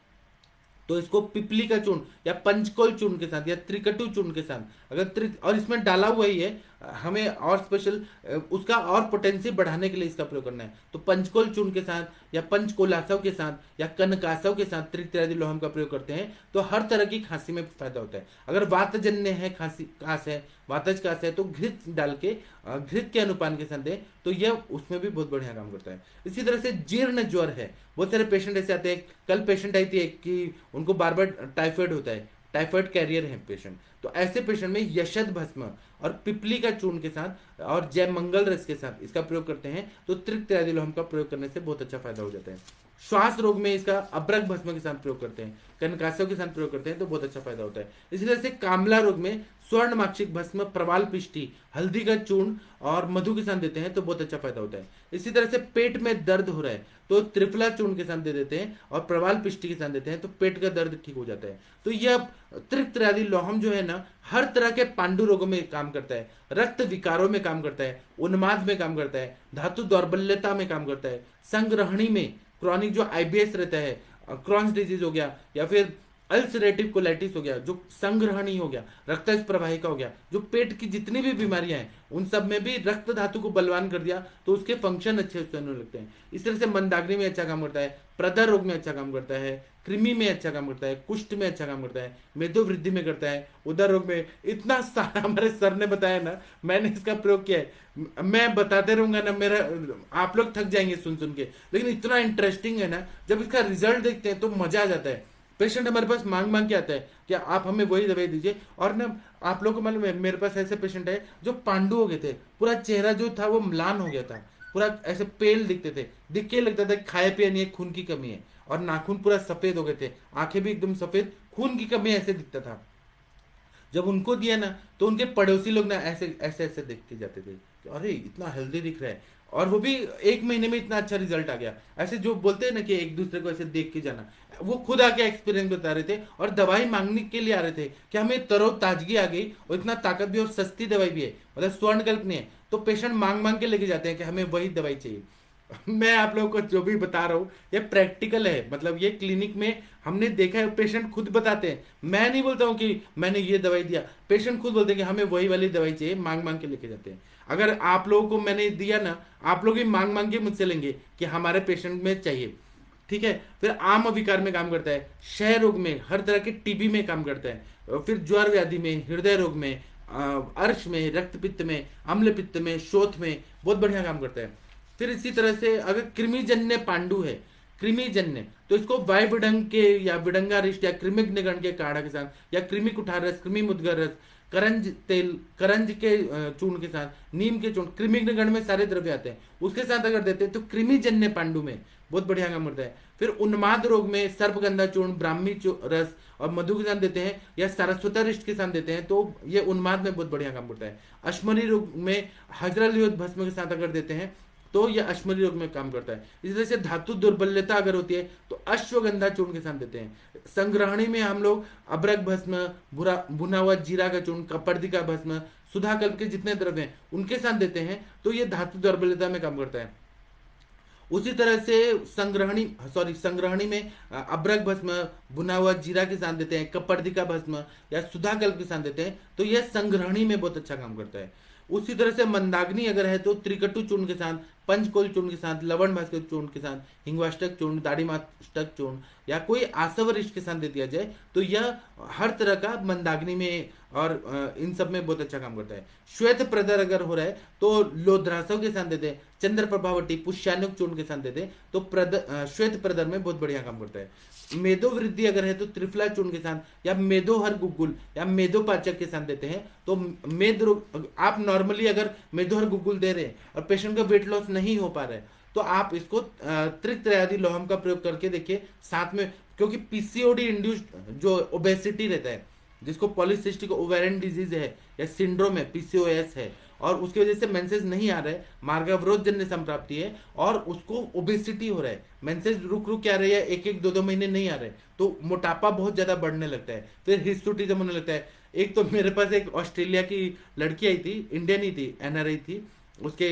तो इसको पिपली का चूर्ण या पंचकोल चूर्ण के साथ या त्रिकटु चूर्ण के साथ अगर और इसमें डाला हुआ ही है, हमें और स्पेशल उसका और पोटेंसी बढ़ाने के लिए इसका प्रयोग करना है, तो पंचकोल चूर्ण के साथ या पंचकोलासव के साथ या कनकासव के साथ त्रिक्त आदि लोहम का प्रयोग करते हैं तो हर तरह की खांसी में फायदा होता है। अगर वातजन्य है, खांसी कास है, वातज कास है, तो घृत डाल के घृत के अनुपान के साथ दें तो यह उसमें भी बहुत बढ़िया काम करता है। इसी तरह से जीर्ण ज्वर है, बहुत सारे पेशेंट ऐसे आते हैं, कल पेशेंट आई थी कि उनको बार बार टाइफाइड होता है, टाइफाइड कैरियर है पेशेंट, तो ऐसे पेशेंट में यशद भस्म और पिपली का चूर्ण के साथ और जय मंगल रस के साथ इसका प्रयोग करते हैं तो त्रिक्त आदि लोहम का प्रयोग करने से बहुत अच्छा फायदा हो जाता है। श्वास रोग में इसका अब्रक भस्म के साथ प्रयोग करते हैं, कनकासव के साथ प्रयोग करते हैं तो बहुत अच्छा फायदा होता है। इसी तरह से कामला रोग में स्वर्ण माक्षिक भस्म, प्रवाल पिष्टि, हल्दी का चूर्ण और मधु के साथ देते हैं तो बहुत अच्छा फायदा होता है। इसी तरह से पेट में दर्द हो रहा है तो त्रिफला चूर्ण के साथ दे देते हैं और प्रवाल पिष्टि के साथ देते हैं तो पेट का दर्द ठीक हो जाता है। तो यह त्रिक्त आदि लोहम जो है ना हर तरह के पांडु रोगों में काम करता है, रक्त विकारों में काम करता है, उन्माद में काम करता है, धातु दौर्बल्यता में काम करता है, संग्रहणी में क्रॉनिक जो आईबीएस रहता है, क्रॉन्स डिजीज हो गया या फिर अल्सरेटिव कोलाइटिस हो गया, जो संग्रहणी हो गया, रक्त प्रवाहिका हो गया, जो पेट की जितनी भी बीमारियां हैं उन सब में भी रक्त धातु को बलवान कर दिया तो उसके फंक्शन अच्छे से होने लगते हैं। इस तरह से मंदाग्नि में अच्छा काम करता है, प्रदर रोग में अच्छा काम करता है, कृमि में अच्छा काम करता है, कुष्ठ में अच्छा काम करता है, मेदो वृद्धि में करता है, उदर रोग में। इतना सारा हमारे सर ने बताया ना, मैंने इसका प्रयोग किया है, मैं बताते रहूंगा ना, मेरा आप लोग थक जाएंगे सुन सुन के, लेकिन इतना इंटरेस्टिंग है ना, जब इसका रिजल्ट देखते हैं तो मजा आ जाता है। पेशेंट हमारे पास मांग मांग के आता है कि आप हमें वही दवाई दीजिए, और ना आप लोगों को मालूम है मेरे पास ऐसे पेशेंट है जो पांडु हो गए थे, पूरा चेहरा जो था वो म्लान हो गया था, पूरा ऐसे पेल दिखते थे, दिख के लगता था खाए पिए नहीं है, खून की कमी है, और नाखून पूरा सफेद हो गए थे, आंखें भी एकदम सफेद, खून की कमी ऐसे दिखता था। जब उनको दिया ना तो उनके पड़ोसी लोग ना ऐसे ऐसे ऐसे देख के जाते थे कि अरे इतना हेल्दी दिख रहा है, और वो भी 1 महीने में इतना अच्छा रिजल्ट आ गया। ऐसे जो बोलते हैं ना कि एक दूसरे को ऐसे देख के जाना, वो खुद आके एक्सपीरियंस बता रहे थे और दवाई मांगने के लिए आ रहे थे कि हमें तरोताजगी आ गई और इतना ताकत भी और सस्ती दवाई भी है, मतलब स्वर्णकल्प नहीं है, तो पेशेंट मांग मांग के लेके जाते हैं कि हमें वही दवाई चाहिए। मैं आप लोगों को जो भी बता रहा हूँ ये प्रैक्टिकल है, मतलब ये क्लिनिक में हमने देखा है, पेशेंट खुद बताते हैं। मैं नहीं बोलता हूँ कि मैंने ये दवाई दिया, पेशेंट खुद बोलते हैं कि हमें वही वाली दवाई चाहिए, मांग मांग के लेके जाते हैं। अगर आप लोगों को मैंने दिया ना, आप लोग भी मांग मांग के मुझसे लेंगे कि हमारे पेशेंट में चाहिए। ठीक है। फिर आम विकार में काम करता है, क्षय रोग में, हर तरह के टीबी में काम करता है, फिर ज्वर व्याधि में, हृदय रोग में, अर्श में, रक्त पित्त में, अम्ल पित्त में, शोथ में बहुत बढ़िया काम करता है। फिर इसी तरह से अगर कृमिजन्य पांडु है, कृमिजन्य, तो इसको वाय विडंग के या विडंगारिष्ट या कृमिघ्नगण के काढ़ा के साथ, या कृमि कुठार रस, कृमि मुदगर रस, करंज तेल, करंज के चूर्ण के साथ, नीम के चूर्ण, कृमिघ्नगण में सारे द्रव्य आते हैं, उसके साथ अगर देते हैं तो कृमिजन्य पांडु में बहुत बढ़िया काम करता है। फिर उन्माद रोग में सर्पगंधा चूर्ण, ब्राह्मी रस और मधु के साथ देते हैं, या सरस्वतारिष्ट के साथ देते हैं, तो ये उन्माद में बहुत बढ़िया काम करता है। अश्मरी रोग में हजरलियोत भस्म के साथ अगर देते हैं तो यह अश्मरी रोग में काम करता है। इसी तरह से धातु दुर्बलता अगर होती है तो अश्वगंधा चूर्ण के साथ देते हैं। संग्रहणी में हम लोग अब्रक भस्म, भुना हुआ जीरा का चूर्ण, कपर्दी का भस्म, सुधा कल्प के जितने द्रव्य हैं उनके साथ देते हैं, तो ये धातु दुर्बलता में काम करता है। उसी तरह से संग्रहणी में अब्रक भस्म, भुना हुआ जीरा के साथ देते हैं, कपर्दी का भस्म या सुधा कल्प के साथ देते हैं, तो यह संग्रहणी में बहुत अच्छा काम करता है। उसी तरह से मंदाग्नि अगर है तो त्रिकटु चूर्ण के साथ, पंचकोल चूर्ण के साथ, लवण भास्कर चूर्ण के साथ, हिंगवाष्टक चूर्ण, दाढ़ीमाष्टक चूर्ण या कोई आसवरिष्ट के साथ दे दिया जाए, तो यह हर तरह का मंदाग्नि में और इन सब में बहुत अच्छा काम करता है। श्वेत प्रदर अगर हो रहा है तो लोद्रासव के साथ देते हैं, चंद्र प्रभावटी पुष्यानुक चूर्ण के साथ देते हैं, तो श्वेत प्रदर में बहुत बढ़िया काम करता है। मेदो वृद्धि अगर है तो त्रिफला चूर्ण के साथ, या मेदोहर गुग्गुल या मेदोपाचक के साथ देते हैं, तो मेद रोग, आप नॉर्मली अगर मेदोहर गुग्गुल दे रहे हैं और पेशेंट का वेट लॉस नहीं हो पा रहा है, तो आप इसको त्रिकत्रयादि लोहम का प्रयोग करके देखिए साथ में, क्योंकि पीसीओडी इंड्यूस्ड जो ओबेसिटी रहता है, जिसको पॉलिसिस्टिक ओवेरियन डिजीज है या सिंड्रोम है, पीसीओएस है, और उसकी वजह से मेंसेस नहीं आ रहा है, मार्गावरोध जन्य संप्राप्ति है और उसको ओबेसिटी हो रहा है, मेंसेस रुक रुक आ रही है, एक एक दो दो महीने नहीं आ रहे, तो मोटापा बहुत ज्यादा बढ़ने लगता है, फिर हिस्टोटिज्म होने लगता है। एक तो मेरे पास एक ऑस्ट्रेलिया की लड़की आई थी, इंडियन ही थी, एनआरआई थी, उसके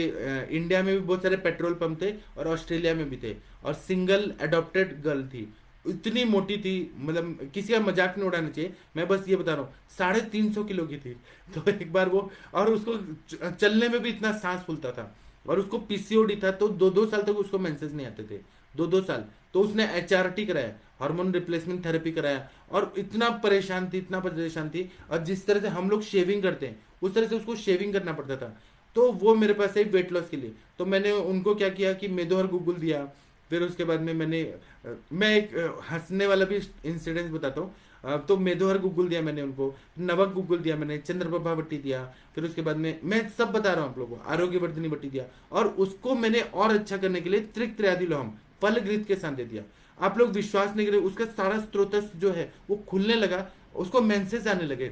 इंडिया में भी बहुत सारे पेट्रोल पंप थे और ऑस्ट्रेलिया में भी थे, और सिंगल अडॉप्टेड गर्ल थी, इतनी मोटी थी, मतलब किसी का मजाक नहीं उड़ाना चाहिए, मैं बस ये बता रहा हूँ, 350 किलो की थी। तो एक बार वो, और उसको चलने में भी इतना सांस फूलता था, और उसको पीसीओडी था, तो 2-2 साल तक उसको मेंसेस नहीं आते थे, 2-2 साल। तो उसने एचआरटी कराया, हार्मोन रिप्लेसमेंट थेरेपी कराया, और इतना परेशान थी, इतना परेशान थी, और जिस तरह से हम लोग शेविंग करते हैं उस तरह से उसको शेविंग करना पड़ता था। तो वो मेरे पास है वेट लॉस के लिए, तो मैंने उनको क्या किया कि मेदोहर गुगुल दिया। फिर उसके बाद में मैं एक हंसने वाला भी इंसिडेंस बताता हूँ। तो मेदोहर गुगुल दिया मैंने उनको, नवक गुगुल दिया मैंने, चंद्रप्रभा बट्टी दिया, फिर उसके बाद में मैं सब बता रहा हूँ आप लोगों को, आरोग्य वर्धनी बट्टी दिया, और उसको मैंने और अच्छा करने के लिए त्रिकत्रयादि लोहम फल घृत के साथ दे दिया। आप लोग विश्वास नहीं करें, उसका सारा स्त्रोतस जो है वो खुलने लगा, उसको मेंसेस आने लगे।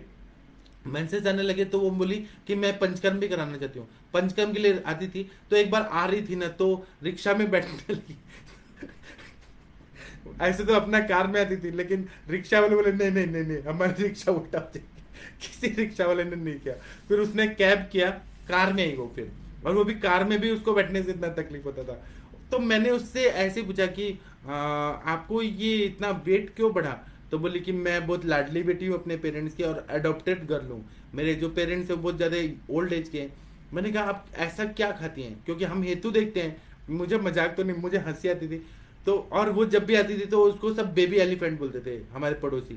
मेंसेस आने लगे तो वो बोली कि मैं पंचकर्म भी कराना चाहती हूँ, पंचकर्म के लिए आती थी। तो एक बार आ रही थी ना, तो रिक्शा में बैठने लगी। ऐसे तो अपना कार में आती थी, लेकिन रिक्शा वाले बोले नहीं नहीं नहीं नहीं, हमारी रिक्शा उल्टा हो जाएगी। किसी रिक्शा वाले ने नहीं किया, फिर उसने कैब किया, कार में आई वो फिर, और वो भी कार में भी उसको बैठने से इतना तकलीफ होता था। तो मैंने उससे ऐसे पूछा कि आपको ये इतना वेट क्यों बढ़ा? तो बोली कि मैं बहुत लाडली बेटी हूँ अपने पेरेंट्स की और अडॉप्टेड गर्ल हूँ, मेरे जो पेरेंट्स हैं वो बहुत ज़्यादा ओल्ड एज के हैं। मैंने कहा आप ऐसा क्या खाती हैं, क्योंकि हम हेतु देखते हैं, मुझे मजाक तो नहीं, मुझे हंसी आती थी। तो और वो जब भी आती थी तो उसको सब बेबी एलिफेंट बोलते थे हमारे पड़ोसी।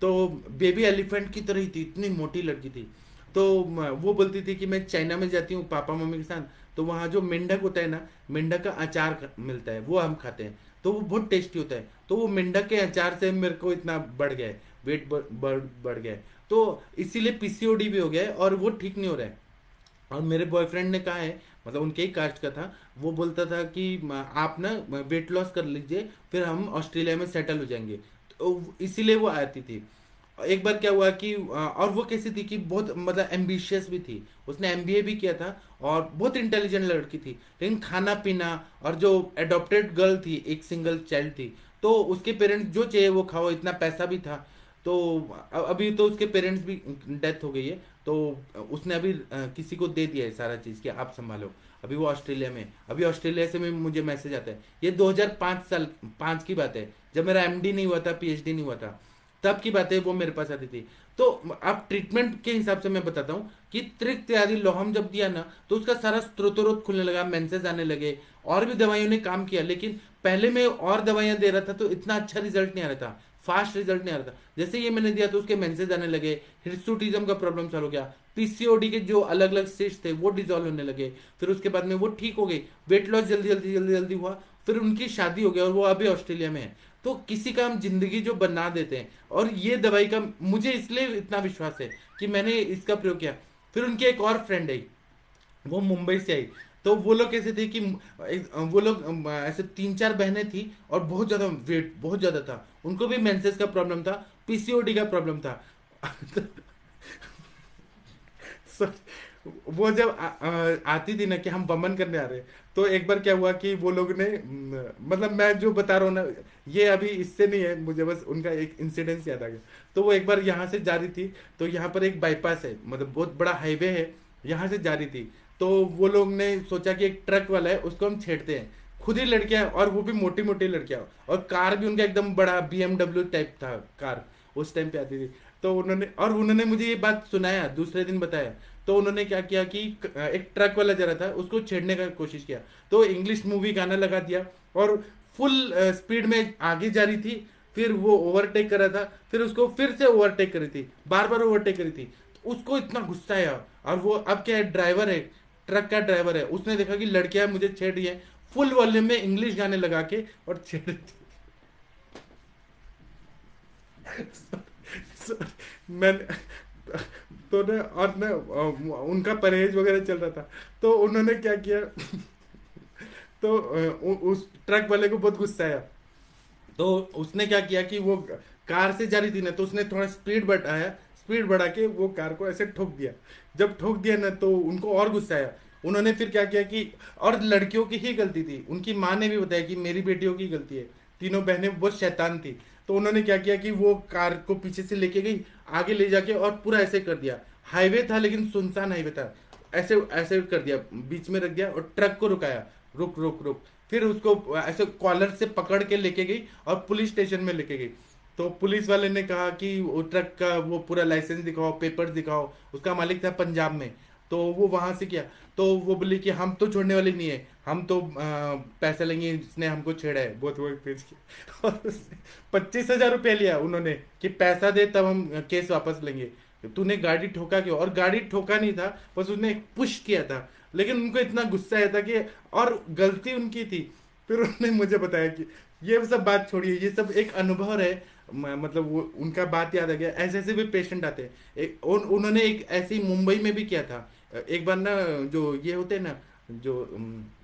तो बेबी एलिफेंट की तरह ही थी, इतनी मोटी लड़की थी। तो वो बोलती थी कि मैं चाइना में जाती हूँ पापा मम्मी के साथ, तो वहाँ जो मेंढक होता है ना, मेंढक का अचार मिलता है, वो हम खाते हैं, तो वो बहुत टेस्टी होता है। तो वो मेंढक के अचार से मेरे को इतना बढ़ गया है, वेट बढ़ गया है, तो इसीलिए पीसीओडी भी हो गया है और वो ठीक नहीं हो रहा है। और मेरे बॉयफ्रेंड ने कहा है, मतलब उनके ही कास्ट का था, वो बोलता था कि आप ना वेट लॉस कर लीजिए, फिर हम ऑस्ट्रेलिया में सेटल हो जाएंगे, तो इसीलिए वो आती थी। एक बार क्या हुआ कि और वो कैसी थी कि बहुत मतलब एम्बिशियस भी थी, उसने एमबीए भी किया था और बहुत इंटेलिजेंट लड़की थी, लेकिन खाना पीना, और जो एडॉप्टेड गर्ल थी, एक सिंगल चाइल्ड थी, तो उसके पेरेंट्स जो चाहिए वो खाओ, इतना पैसा भी था। तो अभी तो उसके पेरेंट्स भी डेथ हो गई है, तो उसने अभी किसी को दे दिया है सारा चीज़ कि आप संभालो। अभी वो ऑस्ट्रेलिया में है। अभी ऑस्ट्रेलिया से में मुझे मैसेज आता है, ये 2005 साल 5 की बात है, जब मेरा एमडी नहीं हुआ था, पीएचडी नहीं हुआ था, तब की बात है, वो मेरे पास आती थी। तो आप ट्रीटमेंट के हिसाब से मैं बताता हूँ कि त्रिक आदि लोहम जब दिया ना, तो उसका सारा स्त्रोतरोध खुलने लगा, मेंसेस आने लगे, और भी दवाइयों ने काम किया। लेकिन पहले मैं और दवाइयां दे रहा था तो इतना अच्छा रिजल्ट नहीं आ रहा था, फास्ट रिजल्ट नहीं आ रहा था। जैसे ये मैंने दिया तो उसके मेंसेस आने लगे, हिर्सुटिज्म का प्रॉब्लम चालू हो गया, पीसीओडी के जो अलग अलग सिस्ट थे वो डिजोल्व होने लगे, फिर उसके बाद में वो ठीक हो गई, वेट लॉस जल्दी जल्दी जल्दी जल्दी हुआ, फिर उनकी शादी हो गई और वो अभी ऑस्ट्रेलिया में है। तो किसी का हम जिंदगी जो बना देते हैं, और ये दवाई का मुझे इसलिए इतना विश्वास है कि मैंने इसका प्रयोग किया। फिर उनकी एक और फ्रेंड आई, वो मुंबई से आई। तो वो लोग कैसे थे कि वो लोग ऐसे 3 4 बहनें थी, और बहुत ज्यादा वेट बहुत ज्यादा था, उनको भी मेंसेस का प्रॉब्लम था, पीसीओडी का प्रॉब्लम था। So, वो जब आती थी ना कि हम बमन करने आ रहे हैं, तो एक बार क्या हुआ कि वो लोग ने मतलब मैं जो बता रहा हूँ ना, ये अभी इससे नहीं है, मुझे बस उनका एक इंसिडेंस याद आ गया। तो वो एक बार यहाँ से जा रही थी, तो यहाँ पर एक बाईपास है, मतलब बहुत बड़ा हाईवे है, यहाँ से जा रही थी। तो वो लोग ने सोचा कि एक ट्रक वाला है, उसको हम छेड़ते हैं। खुद ही लड़कियां, और वो भी मोटी मोटी लड़कियां, और कार भी उनका एकदम बड़ा बीएमडब्ल्यू टाइप था कार, उस टाइम पे आती थी। तो उन्होंने मुझे ये बात सुनाया, दूसरे दिन बताया। तो उन्होंने क्या किया कि एक ट्रक वाला जा रहा था, उसको छेड़ने का कोशिश किया, तो इंग्लिश मूवी गाना लगा दिया, और फुल स्पीड में आगे जा रही थी। फिर वो ओवरटेक कर रहा था, फिर उसको फिर से ओवरटेक करी थी, बार बार ओवरटेक करी थी। तो उसको इतना गुस्सा आया, और वो अब क्या है, ड्राइवर है, ट्रक का ड्राइवर है, उसने देखा कि लड़कियां मुझे छेड़ रही है, फुल वॉल्यूम में इंग्लिश गाने लगा के और छेड़ रही थी। मैंने तो ना, और ना उनका परहेज वगैरह चल रहा था। तो उन्होंने क्या किया, तो उस ट्रक वाले को बहुत गुस्सा आया। तो उसने क्या किया कि वो कार से जा रही थी ना, तो उसने थोड़ा स्पीड बढ़ाया, स्पीड बढ़ा के वो कार को ऐसे ठोक दिया। जब ठोक दिया ना, तो उनको और गुस्सा आया। उन्होंने फिर क्या किया कि, और लड़कियों की ही गलती थी, उनकी माँ ने भी बताया कि मेरी बेटियों की गलती है, तीनों बहनें बहुत शैतान थी। तो उन्होंने क्या किया कि वो कार को पीछे से लेके गई, आगे ले जाके और पूरा ऐसे कर दिया। हाईवे था लेकिन सुनसान हाईवे था, ऐसे ऐसे कर दिया, बीच में रख दिया और ट्रक को रुकाया, रुक रुक रुक। फिर उसको ऐसे कॉलर से पकड़ के लेके गई और पुलिस स्टेशन में लेके गई। तो पुलिस वाले ने कहा कि वो ट्रक का वो पूरा लाइसेंस दिखाओ, पेपर दिखाओ, उसका मालिक था पंजाब में। तो वो वहां से किया, तो वो बोली कि हम तो छोड़ने वाले नहीं है, हम तो पैसा लेंगे, इसने हमको छेड़ा है, बहुत वो पेश किया। और 25,000 रुपये लिया उन्होंने कि पैसा दे तब हम केस वापस लेंगे, तूने गाड़ी ठोका क्यों? और गाड़ी ठोका नहीं था, बस उसने एक पुश किया था। लेकिन उनको इतना गुस्सा आया था कि, और गलती उनकी थी। फिर उन्होंने मुझे बताया कि ये सब बात छोड़िए, ये सब एक अनुभव है। मतलब वो उनका बात याद आ गया, ऐसे ऐसे भी पेशेंट आते हैं। उन्होंने एक ऐसे ही मुंबई में भी किया था। एक बार ना, जो ये होते हैं ना, जो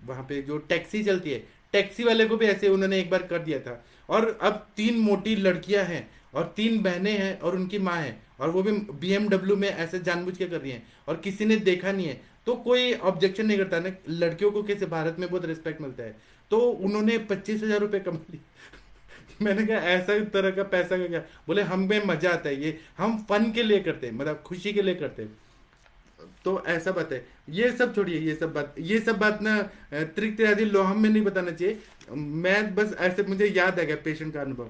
वहाँ पे जो टैक्सी चलती है, टैक्सी वाले को भी ऐसे उन्होंने एक बार कर दिया था। और अब 3 मोटी लड़कियां हैं, और 3 बहनें हैं, और उनकी माँ है, और वो भी बीएमडब्ल्यू में ऐसे जानबूझ के कर रही हैं, और किसी ने देखा नहीं है, तो कोई ऑब्जेक्शन नहीं करता ना। लड़कियों को कैसे भारत में बहुत रिस्पेक्ट मिलता है। तो उन्होंने 25,000 रुपये कमा लिए। मैंने कहा ऐसा इस तरह का पैसा का क्या? बोले हमें मजा आता है, ये हम फन के लिए करते हैं, मतलब खुशी के लिए करते हैं। तो ऐसा बात है। ये सब छोड़िए, ये सब बात ना त्रिक आदि लोहम में नहीं बताना चाहिए। मैं बस ऐसे मुझे याद आ गया पेशेंट का अनुभव।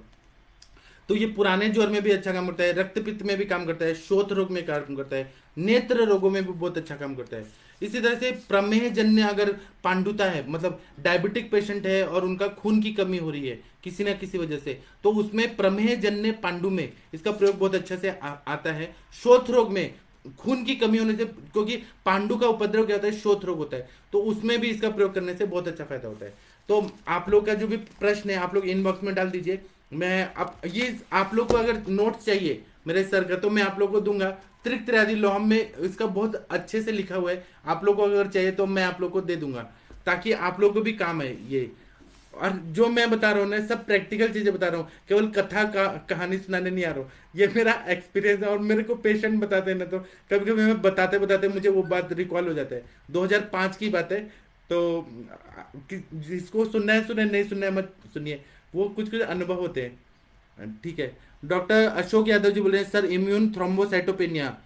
तो ये पुराने ज्वर में भी अच्छा काम करता है, रक्त पित्त में भी काम करता है, शोथ रोग में काम करता है, नेत्र रोगों में भी बहुत अच्छा काम करता है। इसी तरह से प्रमेह जन्य अगर पांडुता है, मतलब डायबिटिक पेशेंट है और उनका खून की कमी हो रही है किसी ना किसी वजह से, तो उसमें प्रमेह जन्य पांडु में इसका प्रयोग बहुत अच्छे से आता है। शोथ रोग में खून की कमी होने से, क्योंकि पांडु का उपद्रव क्या होता है, शोथ रोग होता है, तो उसमें भी इसका प्रयोग करने से बहुत अच्छा फायदा होता है। तो आप लोग का जो भी प्रश्न है, आप लोग इनबॉक्स में डाल दीजिए। मैं अब ये आप लोग को अगर नोट्स चाहिए मेरे सर का, तो मैं आप लोग को दूंगा। त्रिक त्रयादि लोहम में इसका बहुत अच्छे से लिखा हुआ है, आप लोग को अगर चाहिए तो मैं आप लोग को दे दूंगा, ताकि आप लोग को भी काम है ये। और जो मैं बता रहा हूँ ना, सब प्रैक्टिकल चीजें बता रहा हूँ, केवल कथा का कहानी सुनाने नहीं आ रहा हूँ। ये मेरा एक्सपीरियंस है, और मेरे को पेशेंट बताते हैं ना, तो कभी कभी मैं बताते बताते मुझे वो बात रिकॉल हो जाता है। 2005 की बात है। तो जिसको सुनना है सुने, नहीं सुनना है मत सुनिए। वो कुछ कुछ अनुभव होते हैं। ठीक है। डॉक्टर अशोक यादव जी बोल रहे हैं सर इम्यून थ्रोम्बोसाइटोपेनिया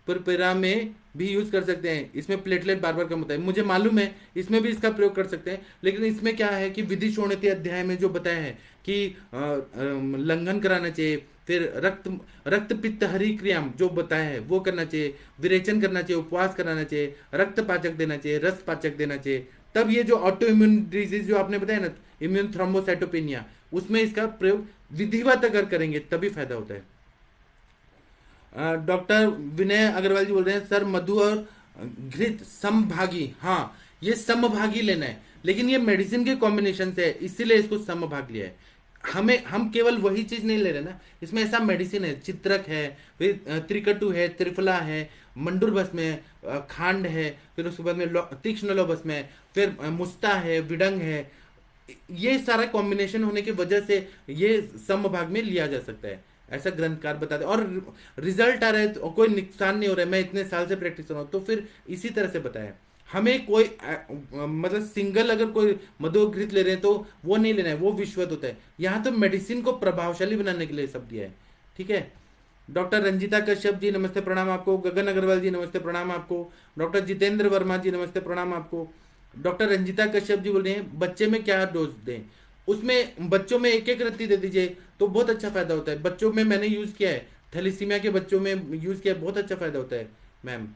पुरपुरा में भी यूज कर सकते हैं, इसमें प्लेटलेट बार बार कम होता है, मुझे मालूम है इसमें भी इसका प्रयोग कर सकते हैं, लेकिन इसमें क्या है कि विधि शोणित अध्याय में जो बताया है कि लंघन कराना चाहिए, फिर रक्त रक्त पित्त हरि क्रियाम जो बताया है वो करना चाहिए, विरेचन करना चाहिए, उपवास कराना चाहिए, रक्त पाचक देना चाहिए, रस पाचक देना चाहिए, तब ये जो ऑटो इम्यून डिजीज जो आपने बताया ना, इम्यून थ्रोम्बोसाइटोपेनिया, उसमें इसका प्रयोग विधिवत अगर करेंगे तभी फायदा होता है। डॉक्टर विनय अग्रवाल जी बोल रहे हैं सर मधु और घृत समभागी, हाँ ये समभागी लेना है, लेकिन ये मेडिसिन के कॉम्बिनेशन से है इसीलिए इसको समभाग लिया है। हम केवल वही चीज नहीं ले रहे ना, इसमें ऐसा मेडिसिन है, चित्रक है, फिर त्रिकटु है, त्रिफला है, मंडूर भस्म है, खांड है, फिर उसके बाद में तीक्ष्ण लौह भस्म है, फिर मुस्ता है, विडंग है, ये सारा कॉम्बिनेशन होने की वजह से ये समभाग में लिया जा सकता है, ऐसा ग्रंथकार बताते, और रिजल्ट आ रहा है तो कोई नुकसान नहीं हो रहा है, मैं इतने साल से प्रैक्टिस कर रहा हूँ, तो फिर इसी तरह से बताया। हमें कोई मतलब सिंगल अगर कोई मधुघृत ले रहे हैं तो वो नहीं लेना है, वो विश्वत होता है, यहाँ तो मेडिसिन को प्रभावशाली बनाने के लिए सब दिया है। ठीक है। डॉक्टर रंजिता कश्यप जी नमस्ते प्रणाम आपको, गगन अग्रवाल जी नमस्ते प्रणाम आपको, डॉक्टर जितेंद्र वर्मा जी नमस्ते प्रणाम आपको। डॉक्टर रंजिता कश्यप जी बोल रहे हैं बच्चे में क्या डोज दें, उसमें बच्चों में एक एक रत्ती दे दीजिए तो बहुत अच्छा फायदा होता है। बच्चों में मैंने यूज किया है, थैलीसीमिया के बच्चों में यूज किया है, बहुत अच्छा फायदा होता है। मैम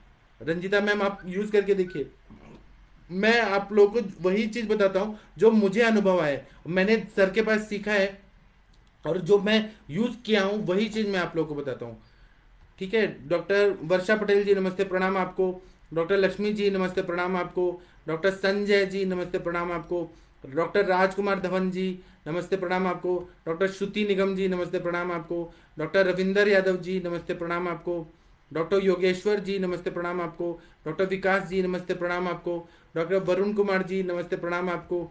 रंजिता मैम आप यूज करके देखिए, मैं आप लोगों को वही चीज बताता हूँ जो मुझे अनुभव आया है, मैंने सर के पास सीखा है और जो मैं यूज किया हूँ वही चीज मैं आप लोगों को बताता हूँ। ठीक है। डॉक्टर वर्षा पटेल जी नमस्ते प्रणाम आपको, डॉक्टर लक्ष्मी जी नमस्ते प्रणाम आपको, डॉक्टर संजय जी नमस्ते प्रणाम आपको, डॉक्टर राजकुमार धवन जी नमस्ते प्रणाम आपको, डॉक्टर श्रुति निगम जी नमस्ते प्रणाम आपको, डॉक्टर रविंदर यादव जी नमस्ते प्रणाम आपको, डॉक्टर योगेश्वर जी नमस्ते प्रणाम आपको, डॉक्टर विकास जी नमस्ते प्रणाम आपको, डॉक्टर वरुण कुमार जी नमस्ते प्रणाम आपको।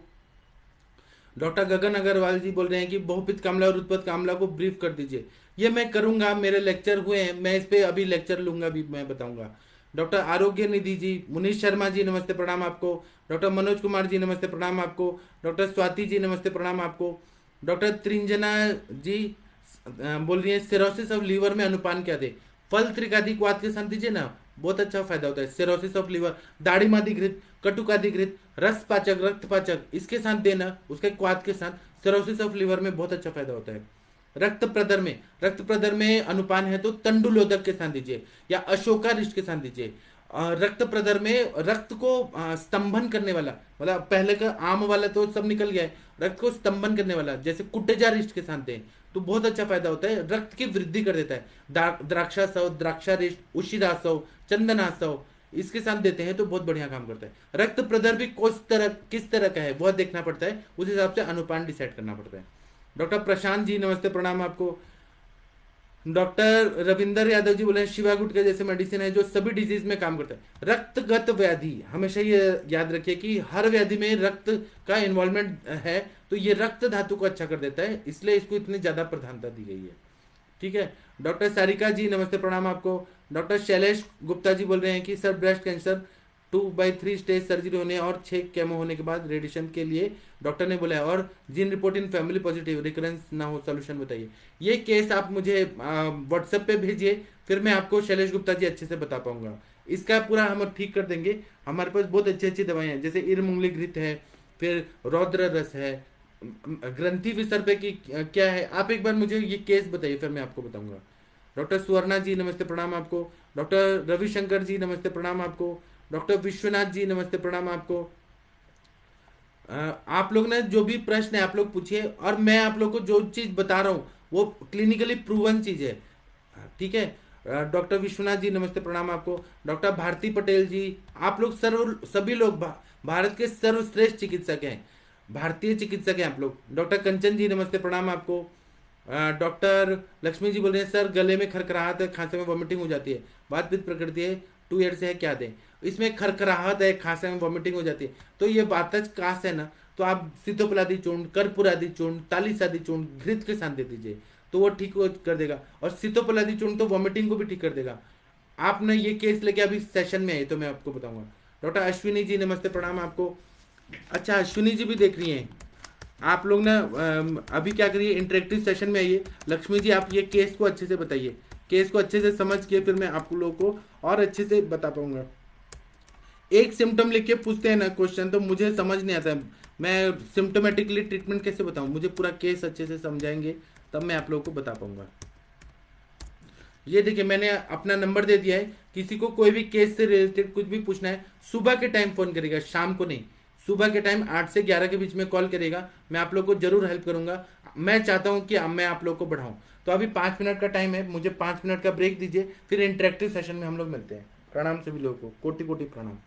डॉक्टर गगन अग्रवाल जी बोल रहे हैं कि बहुपित कामला और उत्पत्त कामला को ब्रीफ कर दीजिए, ये मैं करूंगा, मेरे लेक्चर हुए हैं, मैं इस पे अभी लेक्चर लूंगा, भी मैं बताऊंगा। डॉक्टर आरोग्य निधि जी, मुनीष शर्मा जी नमस्ते प्रणाम आपको, डॉक्टर मनोज कुमार जी नमस्ते प्रणाम आपको, डॉक्टर स्वाति जी नमस्ते प्रणाम आपको, डॉक्टर त्रिंजना जी बोल रही है सिरोसिस ऑफ लीवर में अनुपान क्या दे, फल त्रिकादि क्वाथ के साथ दीजिए ना, बहुत अच्छा फायदा होता है। सिरोसिस ऑफ लीवर दाढ़ी मादी घृत, कटुकादि घृत, रस पाचक, रक्त पाचक, इसके साथ देना, उसके क्वाथ के साथ सिरोसिस ऑफ लीवर में बहुत अच्छा फायदा होता है। रक्त प्रदर में अनुपान है तो तंडुलोदक के साथ दीजिए या अशोकारिष्ट के साथ दीजिए। रक्त प्रदर में रक्त को स्तंभन करने वाला, मतलब पहले का आम वाला तो सब निकल गया है, रक्त को स्तंभन करने वाला जैसे कुटजारिष्ट के साथ दें तो बहुत अच्छा फायदा होता है, रक्त की वृद्धि कर देता है। द्राक्षासव, द्राक्षारिष्ट, उशिरासव, चंदनासव, इसके साथ देते हैं तो बहुत बढ़िया काम करता है। रक्त प्रदर भी किस तरह का है वह देखना पड़ता है, उस हिसाब से अनुपान डिसाइड करना पड़ता है। डॉक्टर प्रशांत जी नमस्ते प्रणाम आपको, डॉक्टर रविंदर यादव जी बोले शिवा गुटका जैसे मेडिसिन है जो सभी डिजीज में काम करता है। रक्तगत व्याधि, हमेशा ये याद रखिए कि हर व्याधि में रक्त का इन्वॉल्वमेंट है, तो ये रक्त धातु को अच्छा कर देता है, इसलिए इसको इतनी ज्यादा प्रधानता दी गई है। ठीक है। डॉक्टर सारिका जी नमस्ते प्रणाम आपको, डॉक्टर शैलेश गुप्ता जी बोल रहे हैं कि sir breast cancer 2/3 stage surgery होने और 6 केमो होने के बाद रेडिएशन के लिए डॉक्टर ने बोला है, और gene report in family positive, recurrence ना हो, सोल्यूशन बताइए। ये केस आप मुझे व्हाट्सएप पे भेजिए, फिर मैं आपको शैलेश गुप्ता जी अच्छे से बता पाऊंगा, इसका पूरा हम ठीक कर देंगे। हमारे पास बहुत अच्छी अच्छी दवाएं हैं, जैसे इरमुंगली घृत है, फिर रौद्र रस है, ग्रंथि विसर्प की क्या है, आप एक बार मुझे ये केस बताइए फिर मैं आपको बताऊंगा। डॉक्टर सुवर्णा जी नमस्ते प्रणाम आपको, डॉक्टर रविशंकर जी नमस्ते प्रणाम आपको, डॉक्टर विश्वनाथ जी नमस्ते प्रणाम आपको। आप लोग ने जो भी प्रश्न है आप लोग पूछिए, और मैं आप लोग को जो चीज बता रहा हूँ वो क्लिनिकली प्रूवन चीज है। ठीक है। डॉक्टर विश्वनाथ जी नमस्ते प्रणाम आपको, डॉक्टर भारती पटेल जी, आप लोग सभी लोग भारत के सर्वश्रेष्ठ चिकित्सक हैं, भारतीय चिकित्सक हैं आप लोग। डॉक्टर कंचन जी नमस्ते प्रणाम आपको, डॉक्टर लक्ष्मी जी बोल रहे हैं सर गले में खरखराहट है, खांसी में वॉमिटिंग हो जाती है, बात पित्त प्रकृति है, 2 ईयर से है, क्या दें। इसमें खरखराहट है, खांसी में वॉमिटिंग हो जाती है, तो ये वातज कास है ना, तो आप सितोपलादी चूर्ण, कर्पूरादि चूर्ण, तालिसादि चूर्ण घृत के साथ दे दीजिए तो वो ठीक कर देगा, और सितोपलादी चूर्ण तो वॉमिटिंग को भी ठीक कर देगा। आपने ये केस लेके अभी सेशन में आए तो मैं आपको बताऊंगा। डॉक्टर अश्विनी जी नमस्ते प्रणाम आपको। अच्छा अश्विनी जी भी देख रही हैं, आप लोग ना अभी क्या करिए, इंटरेक्टिव सेशन में आइए। लक्ष्मी जी आप ये केस को अच्छे से बताइए, केस को अच्छे से समझ के फिर मैं आप लोगों को और अच्छे से बता पाऊंगा। एक सिम्टम लिख के पूछते हैं ना क्वेश्चन, तो मुझे समझ नहीं आता है। मैं सिम्टोमेटिकली ट्रीटमेंट कैसे बताऊं, मुझे पूरा केस अच्छे से समझाएंगे तब मैं आप लोगों को बता पाऊंगा। ये देखिए मैंने अपना नंबर दे दिया है, किसी को कोई भी केस से रिलेटेड कुछ भी पूछना है सुबह के टाइम फोन करेगा, शाम को नहीं। सुबह के टाइम 8 से 11 के बीच में कॉल करेगा, मैं आप लोग को जरूर हेल्प करूंगा। मैं चाहता हूं कि अब मैं आप लोग को बढ़ाऊं। तो अभी 5 मिनट का टाइम है, मुझे 5 मिनट का ब्रेक दीजिए, फिर इंटरेक्टिव सेशन में हम लोग मिलते हैं। प्रणाम सभी लोगों को, कोटि कोटि प्रणाम।